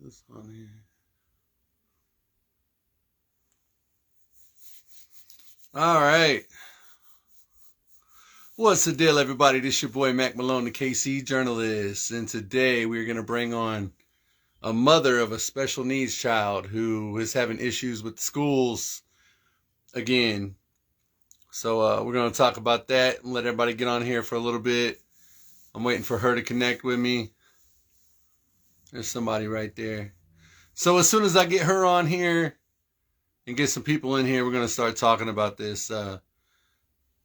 This on here. All right. What's the deal, everybody? This is your boy Mack Malone, the KC journalist, and today we're going to bring on a mother of a special needs child who is having issues with the schools again. So we're going to talk about that and let everybody get on here for a little bit. I'm waiting for her to connect with me. There's somebody right there. So as soon as I get her on here and get some people in here, we're going to start talking about this.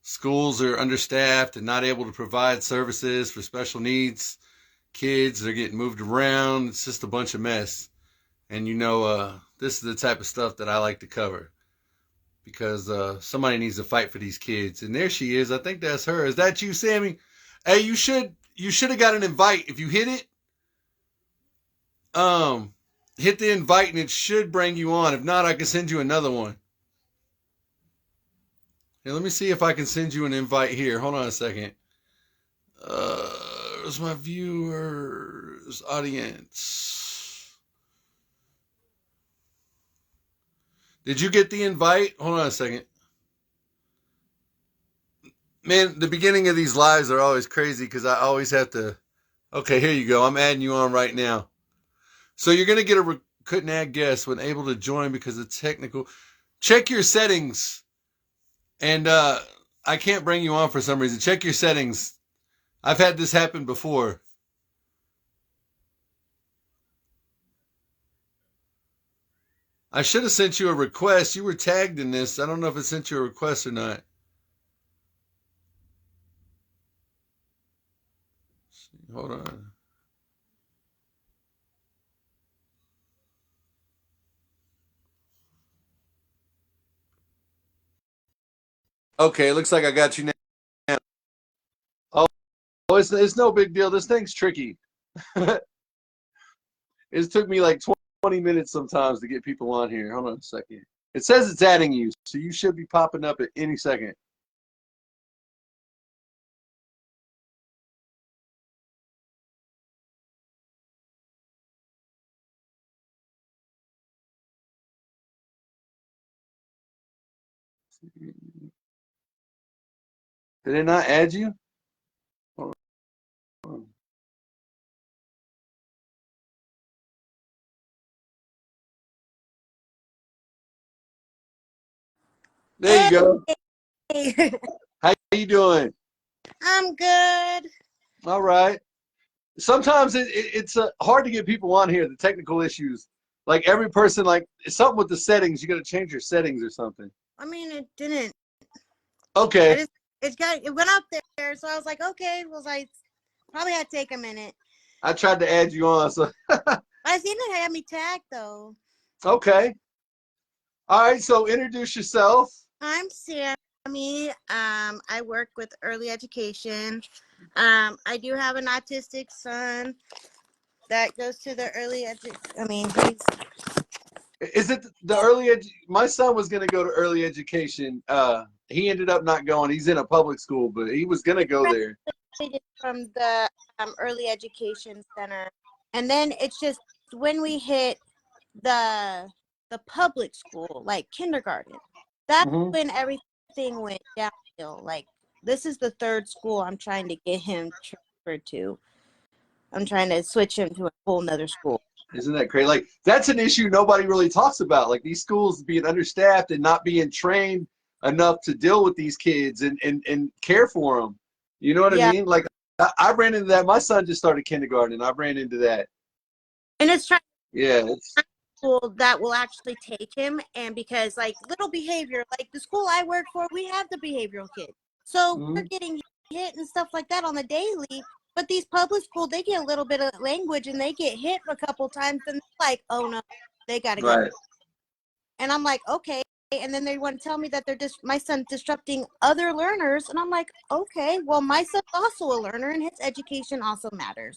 Schools are understaffed and not able to provide services for special needs kids. They're getting moved around. It's just a bunch of mess. And this is the type of stuff that I like to cover because somebody needs to fight for these kids. And there she is. I think that's her. Is that you, Sammy? Hey, you should have got an invite. If you hit it, hit the invite and it should bring you on. If not, I can send you another one. Hey, let me see if I can send you an invite here. Hold on a second. Where's my viewers, audience? Did you get the invite? Hold on a second. Man, the beginning of these lives are always crazy because I always have to. Okay, here you go. I'm adding you on right now. So you're going to get couldn't add guests when able to join because of technical. Check your settings. And I can't bring you on for some reason. Check your settings. I've had this happen before. I should have sent you a request. You were tagged in this. I don't know if it sent you a request or not. Hold on. Okay, it looks like I got you now. Oh, it's no big deal. This thing's tricky. It took me like 20 minutes sometimes to get people on here. Hold on a second. It says it's adding you, so you should be popping up at any second. Did it not add you? Hold on. There you go. Hey. How you doing? I'm good. All right. Sometimes it's hard to get people on here, the technical issues. Like every person, like something with the settings, you got to change your settings or something. I mean, it didn't. Okay. It went up there, so I was like, okay. Was like, probably had to take a minute. I tried to add you on, so. I seen it had me tagged though. Okay. All right. So introduce yourself. I'm Sammy. I work with early education. I do have an autistic son that goes to the early Is it the early my son was going to go to early education. He ended up not going. He's in a public school, but he was going to go there. From the early education center, and then it's just when we hit the public school, like kindergarten, that's when everything went downhill. Like, this is the third school I'm trying to get him transferred to. I'm trying to switch him to a whole nother school. Isn't that crazy? Like, that's an issue nobody really talks about. Like, these schools being understaffed and not being trained enough to deal with these kids and care for them. You know what I mean? Like, I ran into that. My son just started kindergarten, and I ran into that. And it's trying. Yeah. School that will actually take him, and because like little behavior, like the school I work for, we have the behavioral kids, so we're getting hit and stuff like that on the daily. But these public schools, they get a little bit of language and they get hit a couple times, and they're like, oh no, they gotta go. And I'm like, okay. And then they want to tell me that they're just my son's disrupting other learners, and I'm like, okay, well, my son's also a learner and his education also matters.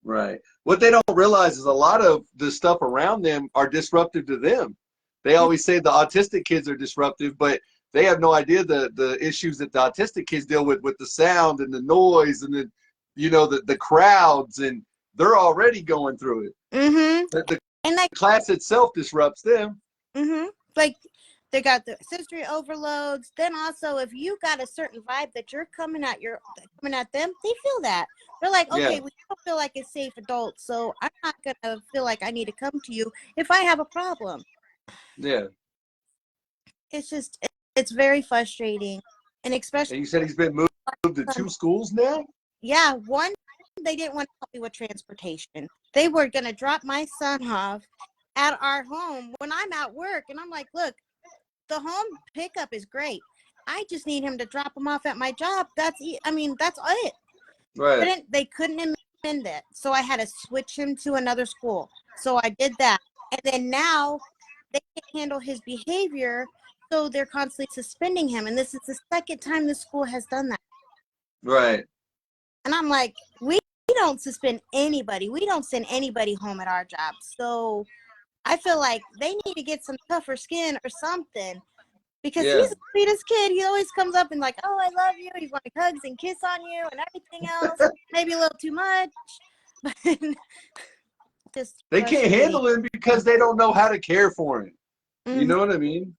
Right. What they don't realize is a lot of the stuff around them are disruptive to them. They always say the autistic kids are disruptive, but they have no idea the issues that the autistic kids deal with the sound and the noise and the crowds, and they're already going through it. The And like, class itself disrupts them. like they got the sensory overloads. Then also, if you got a certain vibe that you're coming at them, they feel that. They're like, Yeah. okay, we don't feel like a safe adult, so I'm not gonna feel like I need to come to you if I have a problem. Yeah. It's just, it's very frustrating, and especially. And you said he's been moved to 2 schools now? Yeah, one, they didn't want to help me with transportation. They were gonna drop my son off at our home when I'm at work, and I'm like, look, the home pickup is great. I just need him to drop him off at my job. That's it. Right. They couldn't amend it, so I had to switch him to another school. So I did that, and then now they can't handle his behavior, so they're constantly suspending him. And this is the second time the school has done that. Right. And I'm like, we don't suspend anybody. We don't send anybody home at our job. So I feel like they need to get some tougher skin or something, because Yeah. he's the sweetest kid. He always comes up and like, oh, I love you. He's like hugs and kiss on you and everything else. Maybe a little too much, but just They can't handle him because they don't know how to care for him. You know what I mean?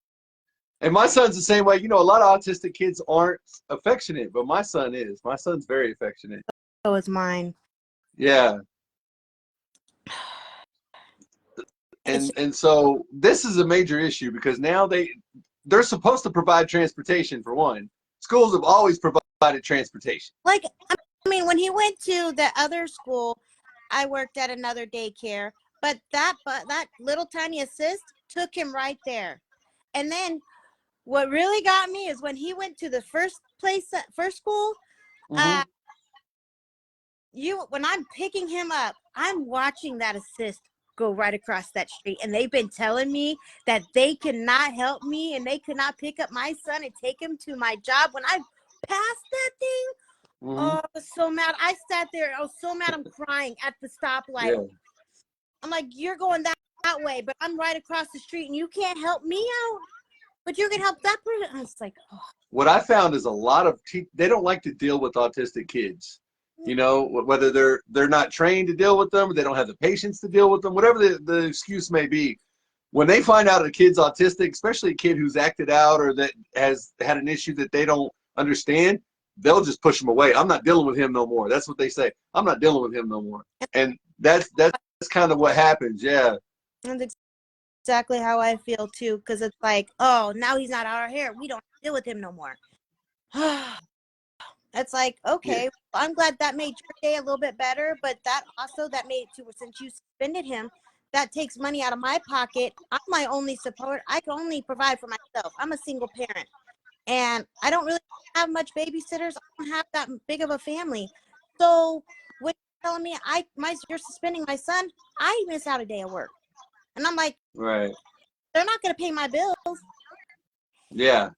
And my son's the same way. You know, a lot of autistic kids aren't affectionate, but my son is. My son's very affectionate. So is mine. Yeah. And so this is a major issue because now they're supposed to provide transportation for one. Schools have always provided transportation. Like, I mean, when he went to the other school, I worked at another daycare, but that little tiny assist took him right there. And then what really got me is when he went to the first school, when I'm picking him up, I'm watching that assist go right across that street. And they've been telling me that they cannot help me and they could not pick up my son and take him to my job. When I passed that thing, oh, I was so mad. I sat there. I was so mad. I'm crying at the stoplight. Yeah. I'm like, you're going that way, but I'm right across the street and you can't help me out, but you can help that person. I was like, oh. What I found is a lot of they don't like to deal with autistic kids. You know, whether they're not trained to deal with them, or they don't have the patience to deal with them, whatever the excuse may be. When they find out a kid's autistic, especially a kid who's acted out or that has had an issue that they don't understand, they'll just push him away. I'm not dealing with him no more. That's what they say. I'm not dealing with him no more. And that's kind of what happens. Yeah. That's exactly how I feel too, because it's like, oh, now he's not our hair. We don't deal with him no more. It's like, okay, yeah. Well, I'm glad that made your day a little bit better, but that made it to, since you suspended him, that takes money out of my pocket. I'm my only support. I can only provide for myself. I'm a single parent, and I don't really have much babysitters. I don't have that big of a family. So when you're telling me you're suspending my son, I miss out a day of work. And I'm like, right. They're not going to pay my bills. Yeah.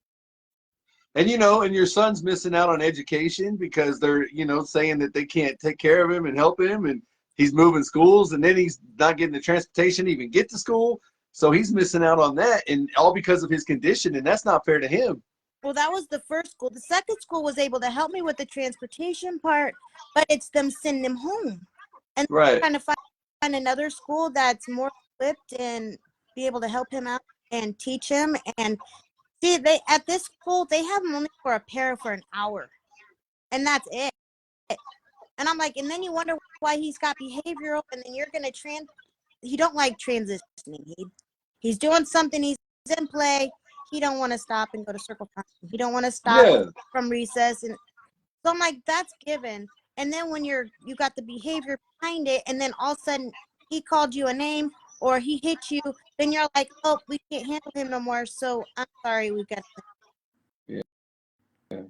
And, you know, and your son's missing out on education because they're, you know, saying that they can't take care of him and help him. And he's moving schools and then he's not getting the transportation to even get to school. So he's missing out on that, and all because of his condition. And that's not fair to him. Well, that was the first school. The second school was able to help me with the transportation part, but it's them sending him home. And right. Trying to find another school that's more equipped and be able to help him out and teach him. And see, at this school, they have him only for a para for an hour. And that's it. And I'm like, and then you wonder why he's got behavioral, and then you're going to he don't like transitioning. He's doing something, he's in play. He don't want to stop and go to circle time. He don't want to stop from recess. And so I'm like, that's given. And then when you got the behavior behind it, and then all of a sudden he called you a name or he hit you, then you're like, oh, we can't handle him no more. So I'm sorry, we've got to. Yeah.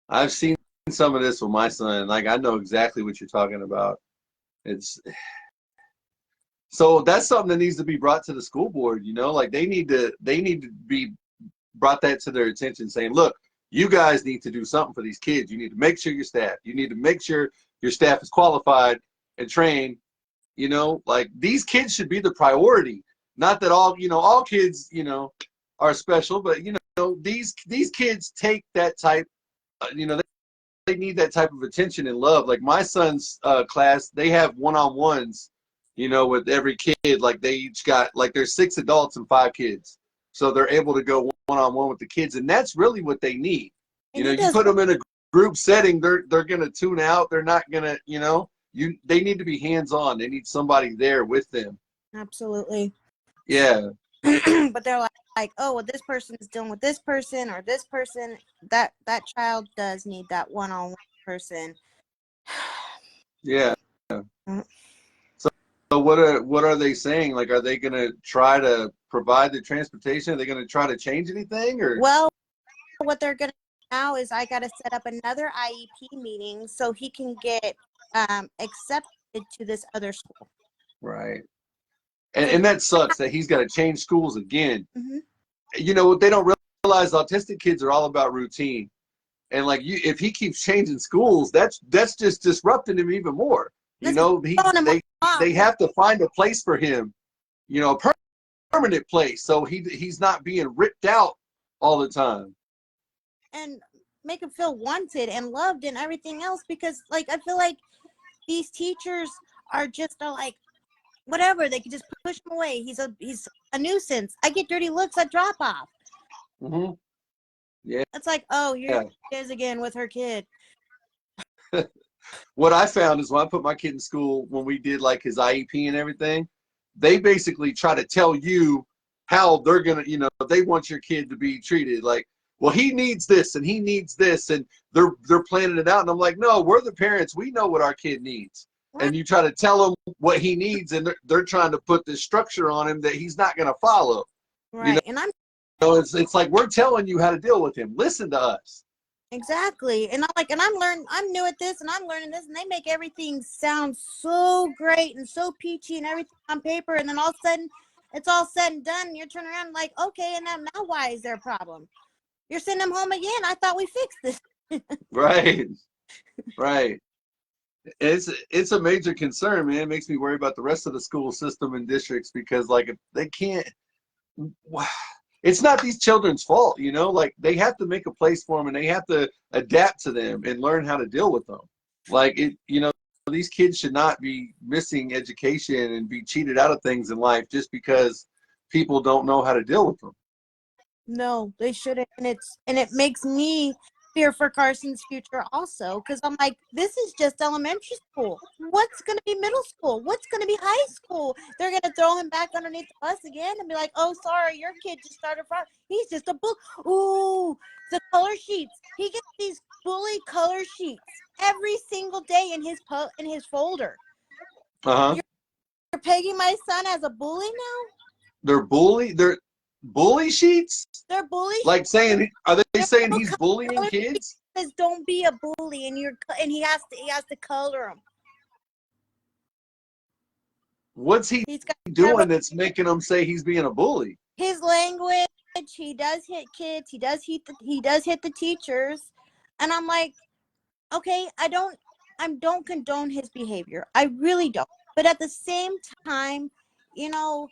I've seen some of this with my son. Like, I know exactly what you're talking about. So that's something that needs to be brought to the school board, you know, like they need to be brought that to their attention, saying, look, you guys need to do something for these kids. You need to make sure your staff is qualified and trained. You know, like these kids should be the priority. Not that all kids, you know, are special, but you know, these kids take that type, you know, they need that type of attention and love. Like my son's class, they have one-on-ones you know, with every kid, like they each got, like there's 6 adults and 5 kids. So they're able to go one-on-one with the kids. And that's really what they need. You And know, he you does. put them in a group setting, they're going to tune out. They're not going to, you know, they need to be hands-on. They need somebody there with them. Absolutely. Yeah. But they're like, oh, well, this person is dealing with this person or this person. That child does need that one-on-one person. Yeah. Mm. So what are they saying? Like, are they going to try to provide the transportation? Are they going to try to change anything, or? Well, what they're going to do now is I got to set up another IEP meeting so he can get accepted to this other school. Right. So, And that sucks that he's got to change schools again. mm-hmm. You know, they don't realize autistic kids are all about routine. And like if he keeps changing schools, that's just disrupting him even more. You That's know, throwing him off. they have to find a place for him, you know, a permanent place, so he's not being ripped out all the time. And make him feel wanted and loved and everything else, because like I feel like these teachers are like whatever, they can just push him away. He's a nuisance. I get dirty looks at drop off. Mm-hmm. Yeah. It's like, oh, here she is again with her kid. What I found is when I put my kid in school, when we did like his IEP and everything, they basically try to tell you how they're gonna, you know, they want your kid to be treated. Like, well, he needs this and he needs this, and they're planning it out. And I'm like, no, we're the parents. We know what our kid needs. Right. And you try to tell him what he needs, and they're trying to put this structure on him that he's not gonna follow. Right. You know? And I'm It's like we're telling you how to deal with him. Listen to us. exactly. And I'm new at this and I'm learning this, and they make everything sound so great and so peachy and everything on paper, and then all of a sudden it's all said and done and you're turning around like, okay, and now why is there a problem? You're sending them home again. I thought we fixed this. Right. Right. It's a major concern, man. It makes me worry about the rest of the school system and districts, because like if they can't, it's not these children's fault, you know, like they have to make a place for them and they have to adapt to them and learn how to deal with them. Like it, you know, these kids should not be missing education and be cheated out of things in life just because people don't know how to deal with them. No, they shouldn't. And it makes me fear for Carson's future also, because I'm like, this is just elementary school. What's going to be middle school? What's going to be high school? They're going to throw him back underneath the bus again and be like, oh, sorry, your kid just started from. He's just a book. Ooh, the color sheets. He gets these bully color sheets every single day in his folder. Uh-huh. You're pegging my son as a bully now? They're bully sheets? They're bully. Like saying, are they They're saying he's bullying kids? Says don't be a bully, and he has to color them. What's he doing that's making him say he's being a bully? His language. He does hit kids. He does hit the teachers, and I'm like, okay, I don't condone his behavior. I really don't. But at the same time, you know,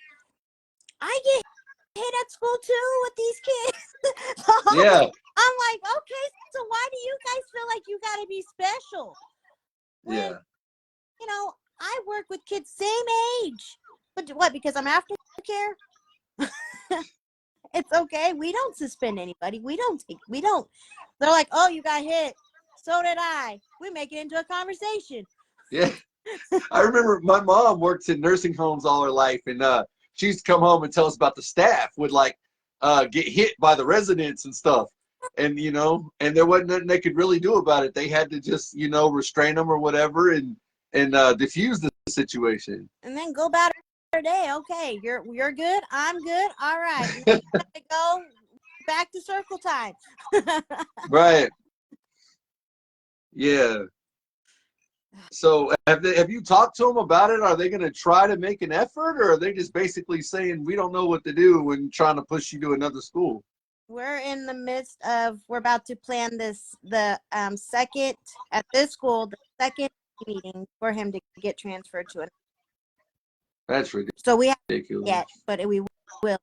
I get hit at school too with these kids. So Yeah. I'm like, okay, so why do you guys feel like you got to be special? When, Yeah. you know, I work with kids same age. But what, because I'm aftercare? It's okay. We don't suspend anybody. We don't. They're like, oh, you got hit. So did I. We make it into a conversation. Yeah. I remember my mom worked in nursing homes all her life, and she used to come home and tell us about the staff would like get hit by the residents and stuff. And, you know, and there wasn't nothing they could really do about it. They had to just, you know, restrain them or whatever and diffuse the situation. And then go about our day. Okay, you're good. I'm good. All right. Now we gotta go back to circle time. Right. Yeah. So have you talked to them about it? Are they going to try to make an effort, or are they just basically saying we don't know what to do and trying to push you to another school? We're in the midst of, we're about to plan the second at this school, the second meeting for him to get transferred to it. That's ridiculous. So we haven't yet, but we will.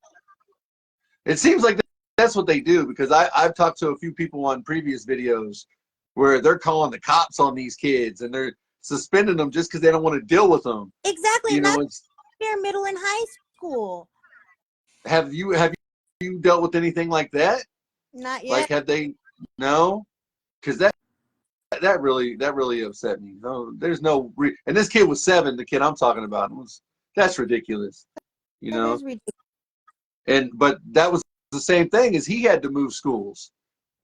It seems like that's what they do, because I've talked to a few people on previous videos where they're calling the cops on these kids, and they're suspending them just because they don't want to deal with them. Exactly. You know, Not here, middle and high school. have you dealt with anything like that? Not Like, yet. have they? No, because that really upset me. No, there's no and this kid was 7. The kid I'm talking about that's ridiculous. You That know, is ridiculous. but that was the same thing as he had to move schools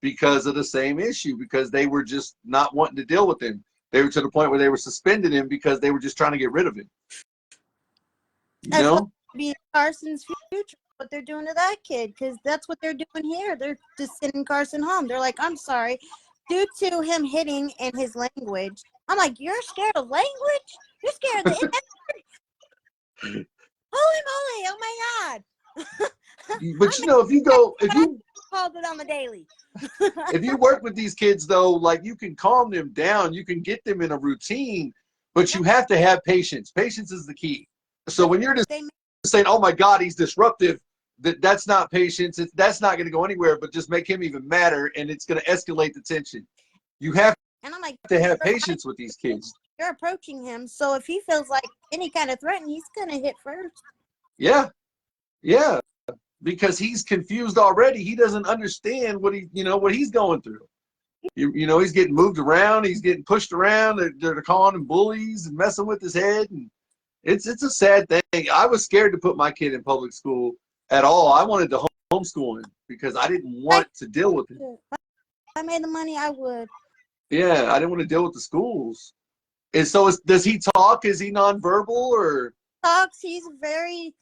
because of the same issue, because they were just not wanting to deal with him. They were to the point where they were suspending him because they were just trying to get rid of him. You That's know? be Carson's future. What they're doing to that kid, because that's what they're doing here. They're just sending Carson home. They're like, I'm sorry, due to him hitting and his language. I'm like, you're scared of language? You're scared of the holy moly! Oh my god! But you know, if you called it on the daily. if you work with these kids though, like, you can calm them down, you can get them in a routine, but you have to have patience. Patience is the key. So when you're just saying, "Oh my God, he's disruptive," that's not patience. That's not going to go anywhere, but just make him even madder, and it's going to escalate the tension. You have And I'm like, to have patience with these kids. you're approaching him, so if he feels like any kind of threat, he's gonna hit first. Yeah, yeah, because he's confused already. He doesn't understand what what he's going through. You know, he's getting moved around. He's getting pushed around. They're calling him bullies and messing with his head, and it's a sad thing. I was scared to put my kid in public school at all. I wanted to homeschool him because I didn't want to deal with it. If I made the money, I would. Yeah, I didn't want to deal with the schools. And so, does he talk? Is he nonverbal or? Talks. He's very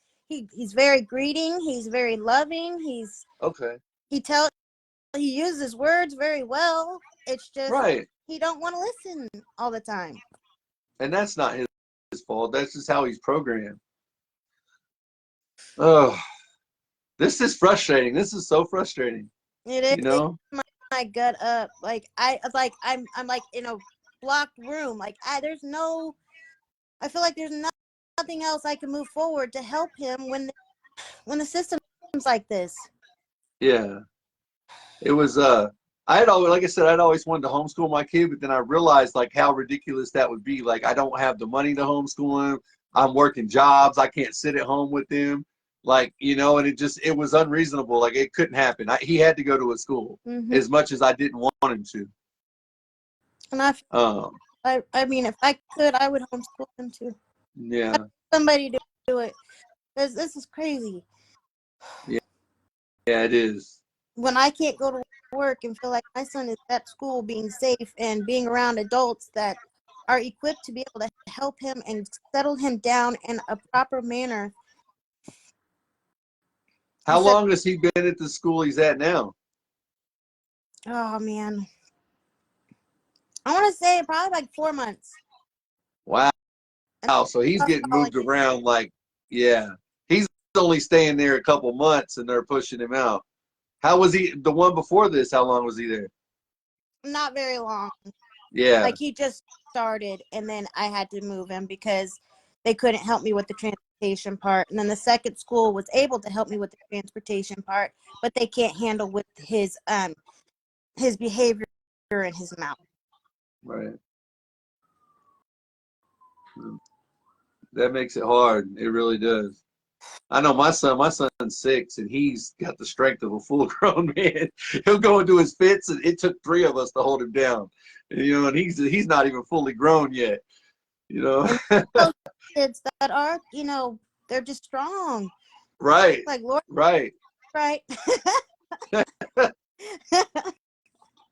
greeting. He's very loving. Okay. He uses words very well. It's just Right. he don't want to listen all the time. And that's not his fault. That's just how he's programmed. Oh, this is frustrating. This is so frustrating. It is. You know? My gut up. I'm like in a blocked room. Like I feel like there's nothing else I can move forward to help him when the system's like this. Yeah. It was like I said, I'd always wanted to homeschool my kid, but then I realized like how ridiculous that would be. Like, I don't have the money to homeschool him. I'm working jobs. I can't sit at home with him. Like, and it was unreasonable. Like, it couldn't happen. He had to go to a school as much as I didn't want him to. And I mean, if I could, I would homeschool him too. Yeah. Somebody to do it. Because this is crazy. Yeah. Yeah, it is. When I can't go to work and feel like my son is at school being safe and being around adults that are equipped to be able to help him and settle him down in a proper manner. How long has he been at the school he's at now? Oh, man. I want to say probably like 4 months. Wow. So he's getting moved around like, yeah. He's only staying there a couple months and they're pushing him out. How was he, the one before this, how long was he there? Not very long. Yeah. Like, he just started, and then I had to move him because they couldn't help me with the transportation part. And then the second school was able to help me with the transportation part, but they can't handle with his behavior in his mouth. Right. That makes it hard. It really does. I know my son's 6, and he's got the strength of a full-grown man. He'll go into his fits, and it took 3 of us to hold him down. And he's not even fully grown yet. Those kids that are, they're just strong. Right. Like, Lord, right. Right.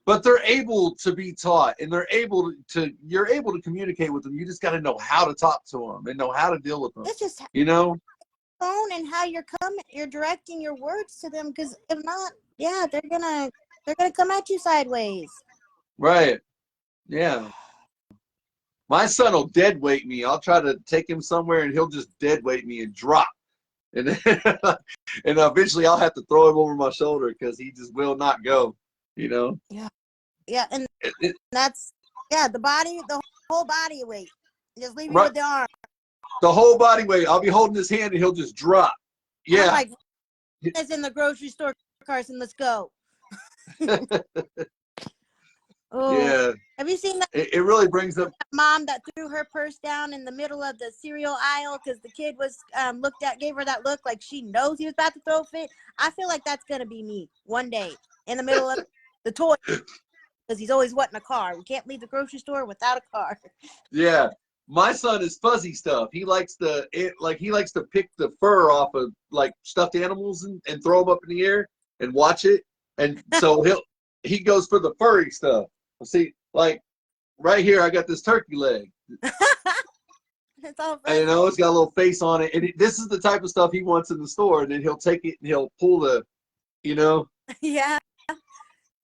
But they're able to be taught, and you're able to communicate with them. You just got to know how to talk to them and know how to deal with them. It's just tone and how you're directing your words to them, because if not, yeah, they're gonna come at you sideways. Right. Yeah. My son will dead weight me. I'll try to take him somewhere, and he'll just dead weight me and drop. And and eventually I'll have to throw him over my shoulder because he just will not go. Yeah. Yeah, and that's the whole body weight. Just leave you with the arm. The whole body weight. I'll be holding his hand and he'll just drop. Yeah. I'm like, it's in the grocery store, Carson. Let's go. Oh, Yeah, have you seen that it really brings up. mom that threw her purse down in the middle of the cereal aisle because the kid was gave her that look like she knows he was about to throw a fit? I feel like that's gonna be me one day in the middle of the toy because he's always wanting a car. We can't leave the grocery store without a car. Yeah, my son is fuzzy stuff. He likes to pick the fur off of like stuffed animals and throw them up in the air and watch it. And so he goes for the furry stuff. See, like right here, I got this turkey leg. It's all And, fuzzy. it's got a little face on it. And this is the type of stuff he wants in the store. And then he'll take it and he'll pull the, you know. Yeah.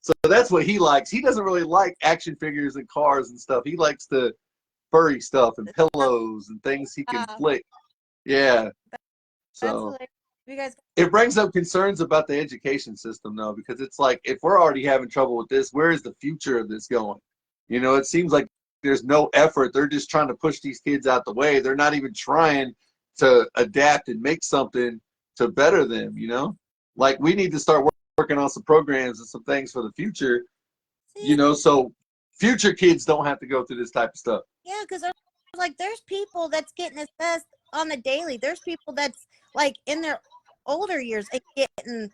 So that's what he likes. He doesn't really like action figures and cars and stuff. He likes the furry stuff and pillows and things he can flick. Yeah. That's So hilarious. You guys. it brings up concerns about the education system, though, because it's like if we're already having trouble with this, where is the future of this going? It seems like there's no effort. They're just trying to push these kids out the way. They're not even trying to adapt and make something to better them, Like we need to start working on some programs and some things for the future, so future kids don't have to go through this type of stuff. Yeah, because there's people that's getting assessed on the daily. There's people that's like in their older years and getting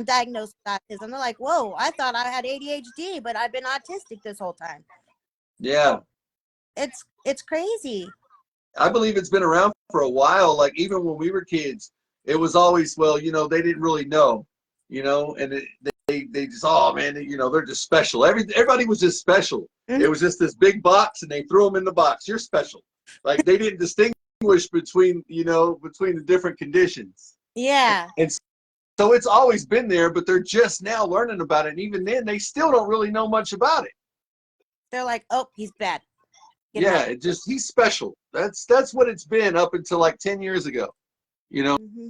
diagnosed with autism. They're like, whoa, I thought I had ADHD, but I've been autistic this whole time. Yeah. It's crazy. I believe it's been around for a while. Like even when we were kids, it was always, well, they didn't really know, and they just, oh man, they're just special. Everybody was just special. Mm-hmm. It was just this big box and they threw them in the box. You're special. Like they didn't distinguish between the different conditions. Yeah. And so it's always been there, but they're just now learning about it. And even then they still don't really know much about it. They're like, oh, he's bad. Yeah, he's special. That's what it's been up until like 10 years ago. Mm-hmm.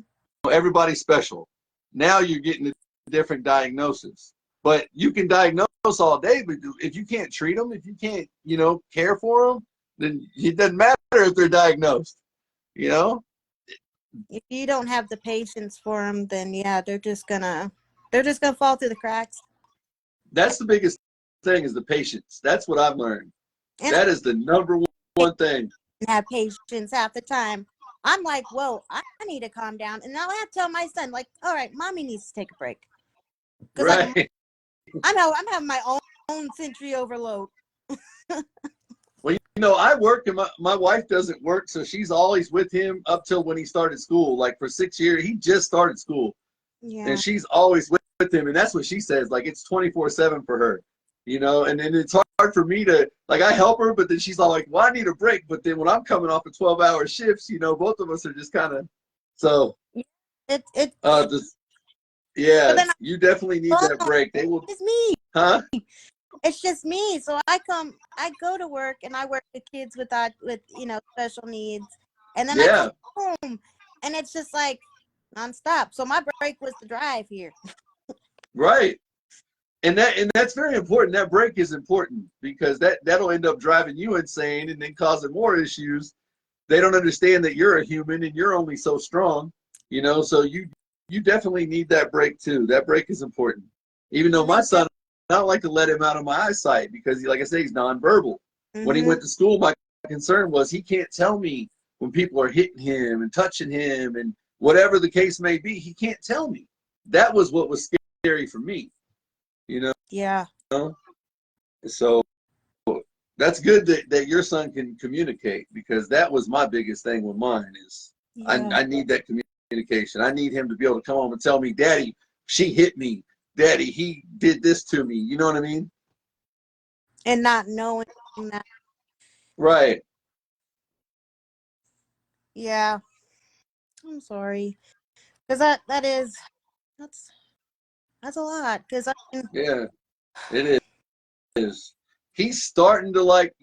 Everybody's special. Now you're getting a different diagnosis. But you can diagnose all day, but if you can't treat them, if you can't, care for them, then it doesn't matter if they're diagnosed. If you don't have the patience for them, then yeah, they're just gonna fall through the cracks. That's the biggest thing is the patience. That's what I've learned. And that is the number one thing. Have patience half the time. I'm like, whoa, I need to calm down. And now I have to tell my son, like, all right, mommy needs to take a break. Right. Like, I'm having my own sensory overload. Well, I work and my wife doesn't work, so she's always with him up till when he started school. Like for 6 years, he just started school. Yeah. And she's always with him. And that's what she says. Like it's 24/7 for her. And then it's hard for me to, like, I help her, but then she's all like, well, I need a break. But then when I'm coming off of 12-hour shifts, both of us are just kind of, so. Yeah, you definitely need that break. They will. It's me. Huh? It's just me. So I go to work and I work with kids with special needs. And then I come home and it's just like nonstop. So my break was the drive here. Right. And that's very important. That break is important because that'll end up driving you insane and then causing more issues. They don't understand that you're a human and you're only so strong, so you definitely need that break too. That break is important. Even though my son, I don't like to let him out of my eyesight because, like I say, he's nonverbal. Mm-hmm. When he went to school, my concern was he can't tell me when people are hitting him and touching him and whatever the case may be. He can't tell me. That was what was scary for me. Yeah. So that's good that your son can communicate because that was my biggest thing with mine is I need that communication. I need him to be able to come home and tell me, Daddy, she hit me. Daddy, he did this to me. You know what I mean? And not knowing that. Right. Yeah. I'm sorry. Because that's a lot. Yeah, it is. He's starting to like,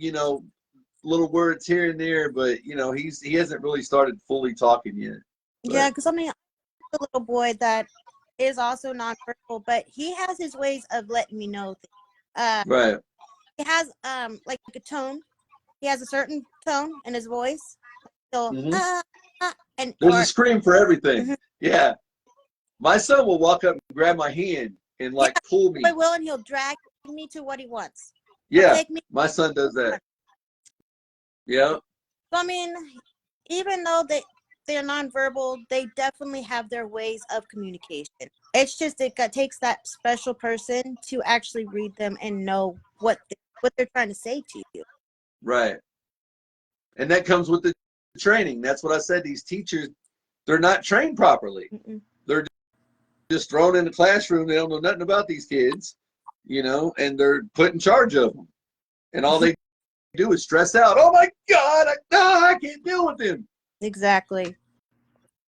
little words here and there, but he hasn't really started fully talking yet. But. Yeah, because I'm a little boy that is also nonverbal, but he has his ways of letting me know things. Right. He has like a tone. He has a certain tone in his voice. So and there's a scream for everything. Mm-hmm. Yeah. My son will walk up and grab my hand and like pull me. I will, and he'll drag me to what he wants. Yeah, take me. my son does that. Yeah. So, I mean, even though they're nonverbal, they definitely have their ways of communication. It's just takes that special person to actually read them and know what they're trying to say to you. Right. And that comes with the training. That's what I said. These teachers, they're not trained properly. Mm-mm. They're just thrown in the classroom. They don't know nothing about these kids, you know, and they're put in charge of them. And all they do is stress out. Oh my God, I can't deal with him. Exactly.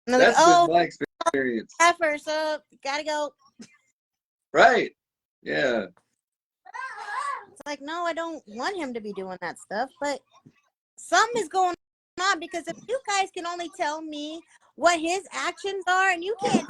And they're That's like, been oh, my experience. effort, so gotta go. Right. Yeah. It's like, no, I don't want him to be doing that stuff, but something is going on, because if you guys can only tell me what his actions are, and you can't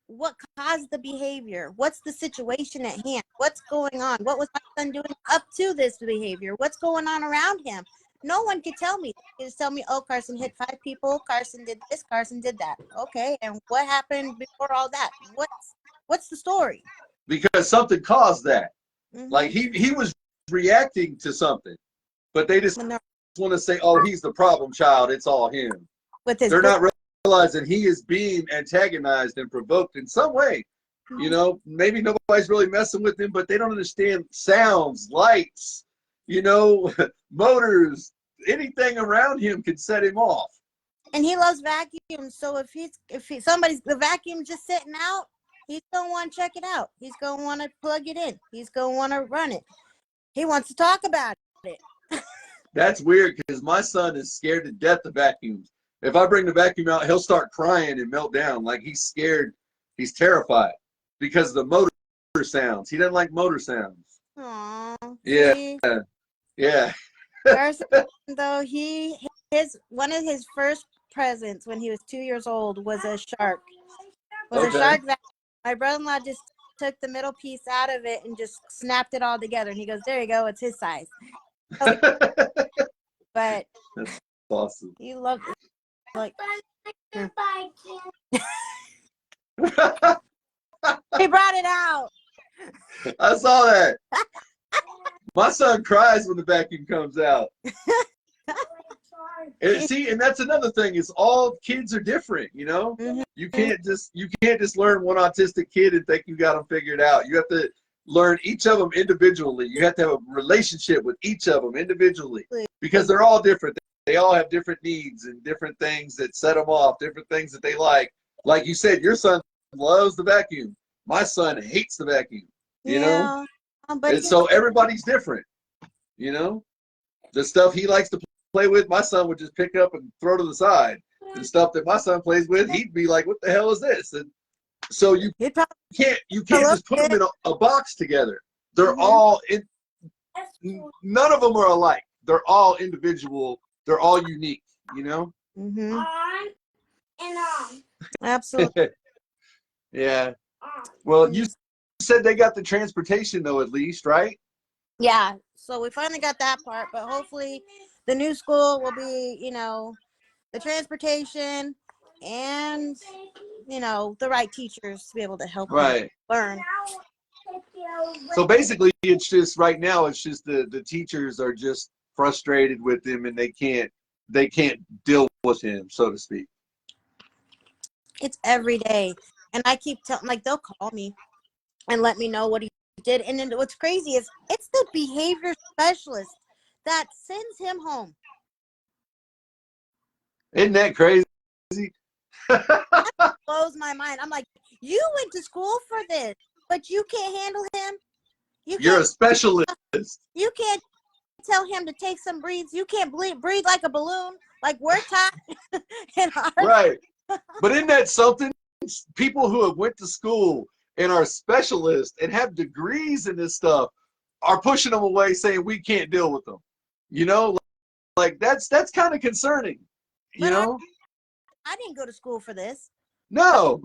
what caused the behavior, what's the situation at hand, what's going on, what was my son doing up to this behavior, what's going on around him, no one could tell me. They just tell me, oh, Carson hit 5 people, Carson did this, Carson did that. Okay, and what happened before all that? What's the story? Because something caused that. Mm-hmm. Like he was reacting to something, but they just want to say, oh, he's the problem child. It's all him. They're not realizing he is being antagonized and provoked in some way. You know, maybe nobody's really messing with him, but they don't understand sounds, lights, you know, motors, anything around him can set him off. And he loves vacuums, so if the vacuum just sitting out, he's gonna want to check it out. He's gonna want to plug it in. He's gonna want to run it. He wants to talk about it. That's weird, because my son is scared to death of vacuums. If I bring the vacuum out, he'll start crying and melt down. Like he's scared. He's terrified because of the motor sounds. He doesn't like motor sounds. Aww. Yeah. See? Yeah. Carson, though, one of his first presents when he was 2 years old was a shark. A shark vacuum. My brother-in-law just took the middle piece out of it and just snapped it all together. And he goes, there you go. It's his size. But that's awesome. He loved it. Like, he brought it out. I saw that. My son cries when the vacuum comes out. And that's another thing, is all kids are different, you know? Mm-hmm. You can't just learn one autistic kid and think you got them figured out. You have to learn each of them individually. You have to have a relationship with each of them individually, because they're all different. They all have different needs and different things that set them off, different things that they like. Like you said, your son loves the vacuum. My son hates the vacuum, you know? And so everybody's different, you know? The stuff he likes to play with, my son would just pick up and throw to the side. The stuff that my son plays with, he'd be like, what the hell is this? And so you can't just put them in a box together. They're all none of them are alike. They're all individual. They're all unique, you know? Mm-hmm. Absolutely. Yeah. Well, you said they got the transportation, though, at least, right? Yeah. So we finally got that part, but hopefully the new school will be, you know, the transportation and, you know, the right teachers to be able to help them learn. So basically, it's just right now, it's just the teachers are just frustrated with him, and they can't deal with him, so to speak. It's every day, and I keep telling, like, they'll call me and let me know what he did, and then what's crazy is it's the behavior specialist that sends him home. Isn't that crazy? That blows my mind. I'm like, you went to school for this, but you can't handle him. You're a specialist. You can't tell him to take some breathes. You can't breathe like a balloon. Like, we're tired. Right. But isn't that something? People who have went to school and are specialists and have degrees in this stuff are pushing them away, saying we can't deal with them. You know, like that's kind of concerning. You know, I didn't go to school for this. No,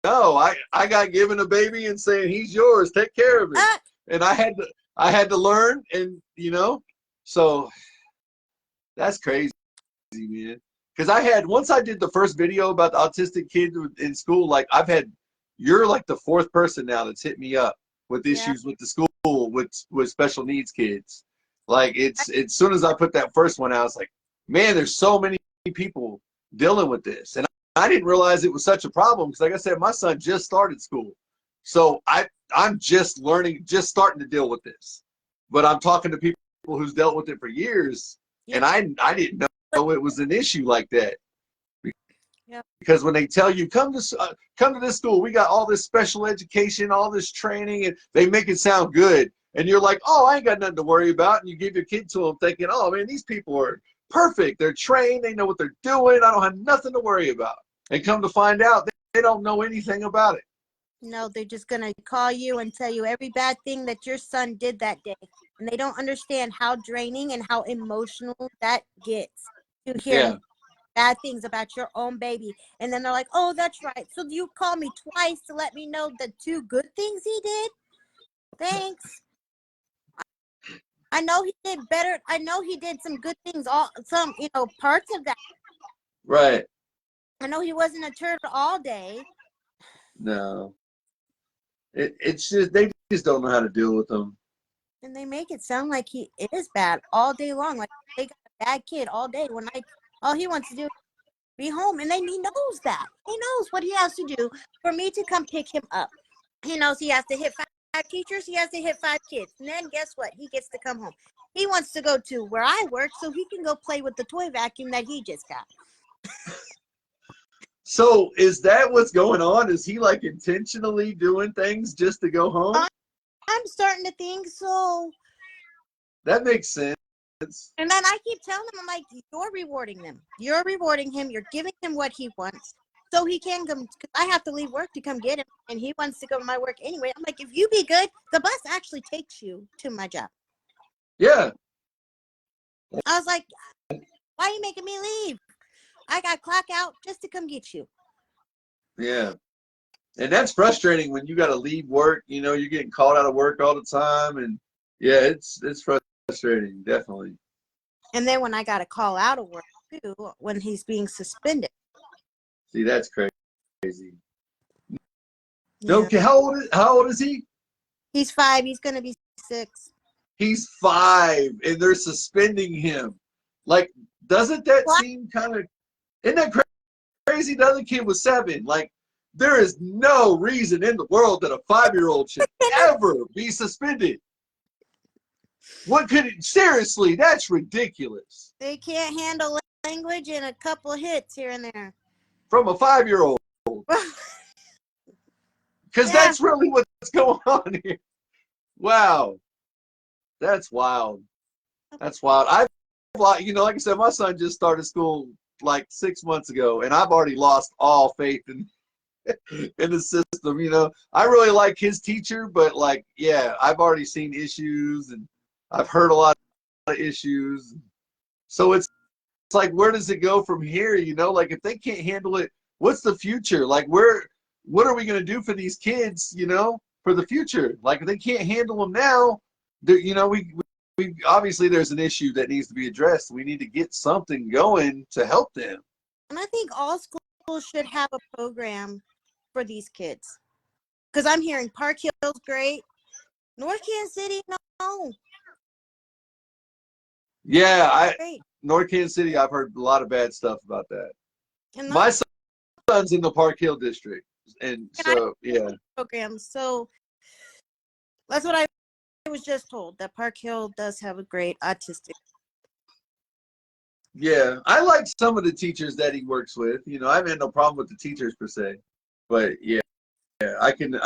I got given a baby and saying he's yours, take care of it, and I had to learn, and you know, so that's crazy, man. Because once I did the first video about the autistic kid in school, like I've had you're like the fourth person now that's hit me up with Yeah. issues with the school with special needs kids. Like it's as soon as I put that first one out, I was like, man, there's so many people dealing with this, and I didn't realize it was such a problem because, like I said, my son just started school, so I'm just learning, just starting to deal with this. But I'm talking to people who's dealt with it for years, Yeah. and I didn't know it was an issue like that. Yeah. Because when they tell you come to this school, we got all this special education, all this training, and they make it sound good, and you're like, oh, I ain't got nothing to worry about, and you give your kid to them thinking, oh man, these people are perfect, they're trained, they know what they're doing, I don't have nothing to worry about. And come to find out, they don't know anything about it. No, they're just going to call you and tell you every bad thing that your son did that day. And they don't understand how draining and how emotional that gets to hear Yeah. bad things about your own baby. And then they're like, oh, that's right. So you call me twice to let me know the 2 good things he did? Thanks. I know he did better. I know he did some good things, some parts of that. Right. I know he wasn't a turtle all day. No. It's just, they just don't know how to deal with them. And they make it sound like he is bad all day long. Like they got a bad kid all day when all he wants to do is be home. And then he knows that. He knows what he has to do for me to come pick him up. He knows he has to hit 5 teachers. He has to hit 5 kids. And then guess what? He gets to come home. He wants to go to where I work so he can go play with the toy vacuum that he just got. So is that what's going on? Is he like intentionally doing things just to go home? I'm starting to think so. That makes sense. And then I keep telling him, I'm like, you're rewarding them. You're rewarding him. You're giving him what he wants. So he can come, because I have to leave work to come get him. And he wants to go to my work anyway. I'm like, if you be good, the bus actually takes you to my job. Yeah. I was like, why are you making me leave? I got clock out just to come get you. Yeah. And that's frustrating when you got to leave work. You know, you're getting called out of work all the time. And yeah, it's frustrating, definitely. And then when I got a call out of work, too, when he's being suspended. See, that's crazy. Yeah. Okay, how old is he? He's 5. He's going to be 6. He's 5, and they're suspending him. Like, doesn't that What? seem kind of, isn't that crazy? The other kid was 7. Like, there is no reason in the world that a 5-year-old should ever be suspended. What could it, seriously, that's ridiculous. They can't handle language and a couple hits here and there. From a 5-year-old. Because that's really what's going on here. Wow. That's wild. That's wild. Like I said, my son just started school like 6 months ago, and I've already lost all faith in the system. You know, I really like his teacher, but like, yeah, I've already seen issues, and I've heard a lot of issues. So it's like, where does it go from here? You know, like if they can't handle it, what's the future? Like, what are we going to do for these kids? You know, for the future? Like if they can't handle them now, you know, we obviously there's an issue that needs to be addressed. We need to get something going to help them. And I think all schools should have a program for these kids. Because I'm hearing Park Hill's great. North Kansas City, no. Yeah, Great. North Kansas City, I've heard a lot of bad stuff about that. And My son's in the Park Hill district, and so yeah. Programs. So that's what I was just told, that Park Hill does have a great autistic. Yeah, I like some of the teachers that he works with. You know, I have had no problem with the teachers per se, but yeah, I can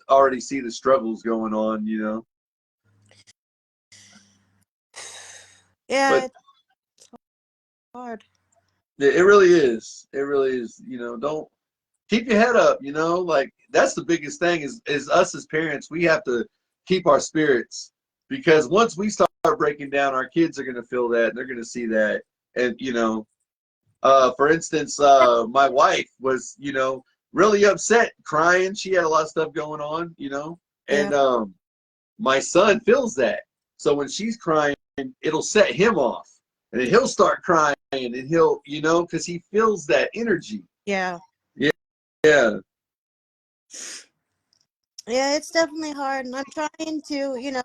already see the struggles going on. You know. Yeah, But it's hard. it really is. It really is. You know, don't keep your head up. You know, like that's the biggest thing is us as parents. We have to keep our spirits, because once we start breaking down, our kids are going to feel that, and they're going to see that. And you know, for instance, my wife was, you know, really upset, crying. She had a lot of stuff going on, you know, and my son feels that. So when she's crying, it'll set him off, and then he'll start crying, and he'll, you know, because he feels that energy. Yeah. Yeah. Yeah. Yeah, it's definitely hard, and I'm trying to,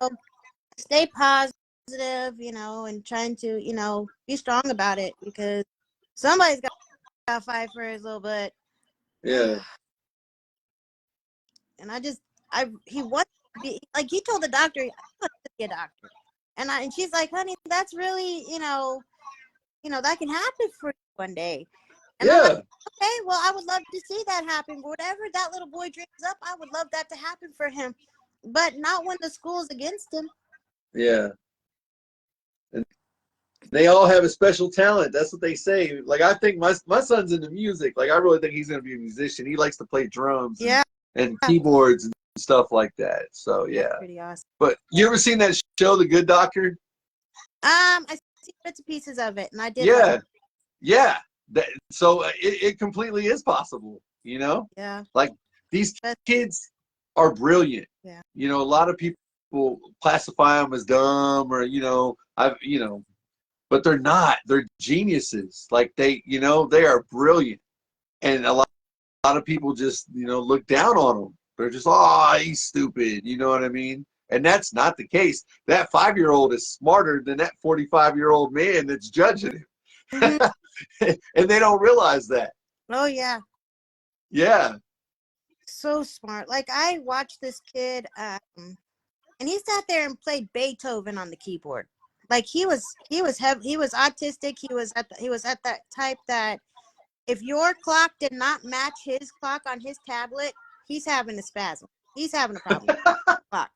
stay positive, and trying to, be strong about it because somebody's got to fight for his little butt. Yeah. And he wants to be like, he told the doctor, I want to be a doctor. And she's like, honey, that's really, that can happen for you one day. And I'm like, Yeah. okay, well, I would love to see that happen. Whatever that little boy dreams up, I would love that to happen for him. But not when the school's against him. Yeah. And they all have a special talent. That's what they say. Like, I think my son's into music. Like, I really think he's going to be a musician. He likes to play drums Yeah. and keyboards and stuff like that. So, yeah. That's pretty awesome. But you ever seen that show, The Good Doctor? I see bits and pieces of it, and I did. Yeah. Yeah. So it completely is possible, you know? Yeah. Like, these kids are brilliant. Yeah. You know, a lot of people classify them as dumb or, but they're not. They're geniuses. Like, they are brilliant. And a lot of people just, look down on them. They're just, oh, he's stupid. You know what I mean? And that's not the case. That 5-year-old is smarter than that 45-year-old man that's judging him. Mm-hmm. And they don't realize that. Oh, yeah. Yeah. So smart. Like, I watched this kid, and he sat there and played Beethoven on the keyboard. Like, he was autistic. He was at that type that if your clock did not match his clock on his tablet, he's having a spasm. He's having a problem with the clock.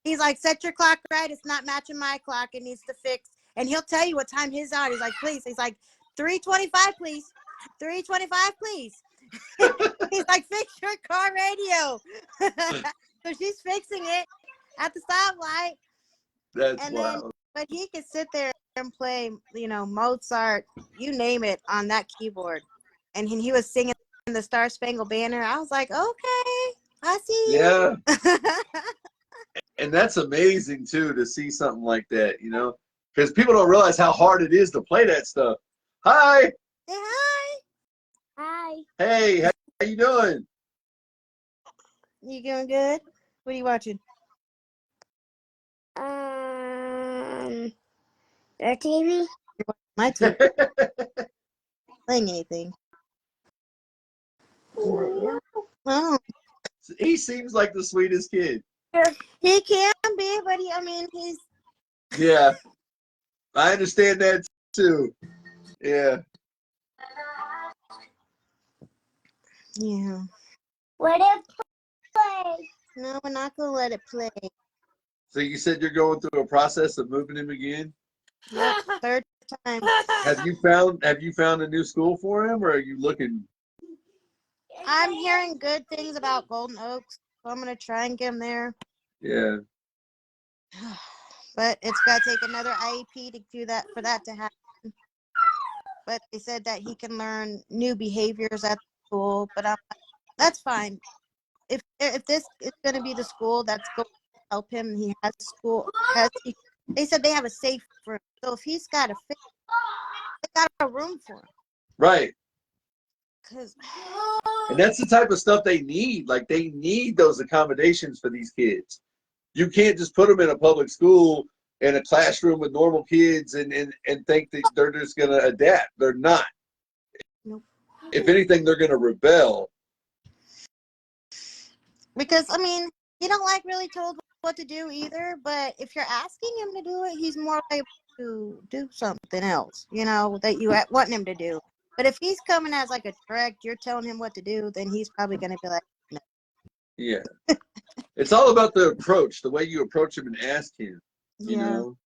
He's like, set your clock right. It's not matching my clock. It needs to fix. And he'll tell you what time his on. He's like, please. He's like, 3:25, please. 3:25, please. He's like, fix your car radio. So she's fixing it at the stoplight. That's wild. But he could sit there and play, Mozart, you name it, on that keyboard. And he was singing the Star Spangled Banner. I was like, okay, I see you. Yeah. And that's amazing, too, to see something like that, because people don't realize how hard it is to play that stuff. Hi. Say hi. Hi. Hey, how you doing? You doing good? What are you watching? Your TV? My TV. Playing anything. Oh. He seems like the sweetest kid. He can be, but he's. Yeah. I understand that, too. Yeah. Yeah. Let it play. No, we're not going to let it play. So you said you're going through a process of moving him again? Yep, third time. Have you found a new school for him, or are you looking? I'm hearing good things about Golden Oaks, so I'm going to try and get him there. Yeah. But it's got to take another IEP to do that, for that to happen. But they said that he can learn new behaviors at school, but that's fine. If this is going to be the school that's going to help him, he has school. They said they have a safe room, so if he's got a fit, they got a room for him. Right. And that's the type of stuff they need. Like, they need those accommodations for these kids. You can't just put them in a public school in a classroom with normal kids and think that they're just going to adapt. They're not. Nope. If anything, they're going to rebel. Because, he don't like really told what to do either, but if you're asking him to do it, he's more able to do something else, that you want him to do. But if he's coming as like a direct, you're telling him what to do, then he's probably going to be like, no. Yeah. It's all about the approach, the way you approach him and ask him, you know?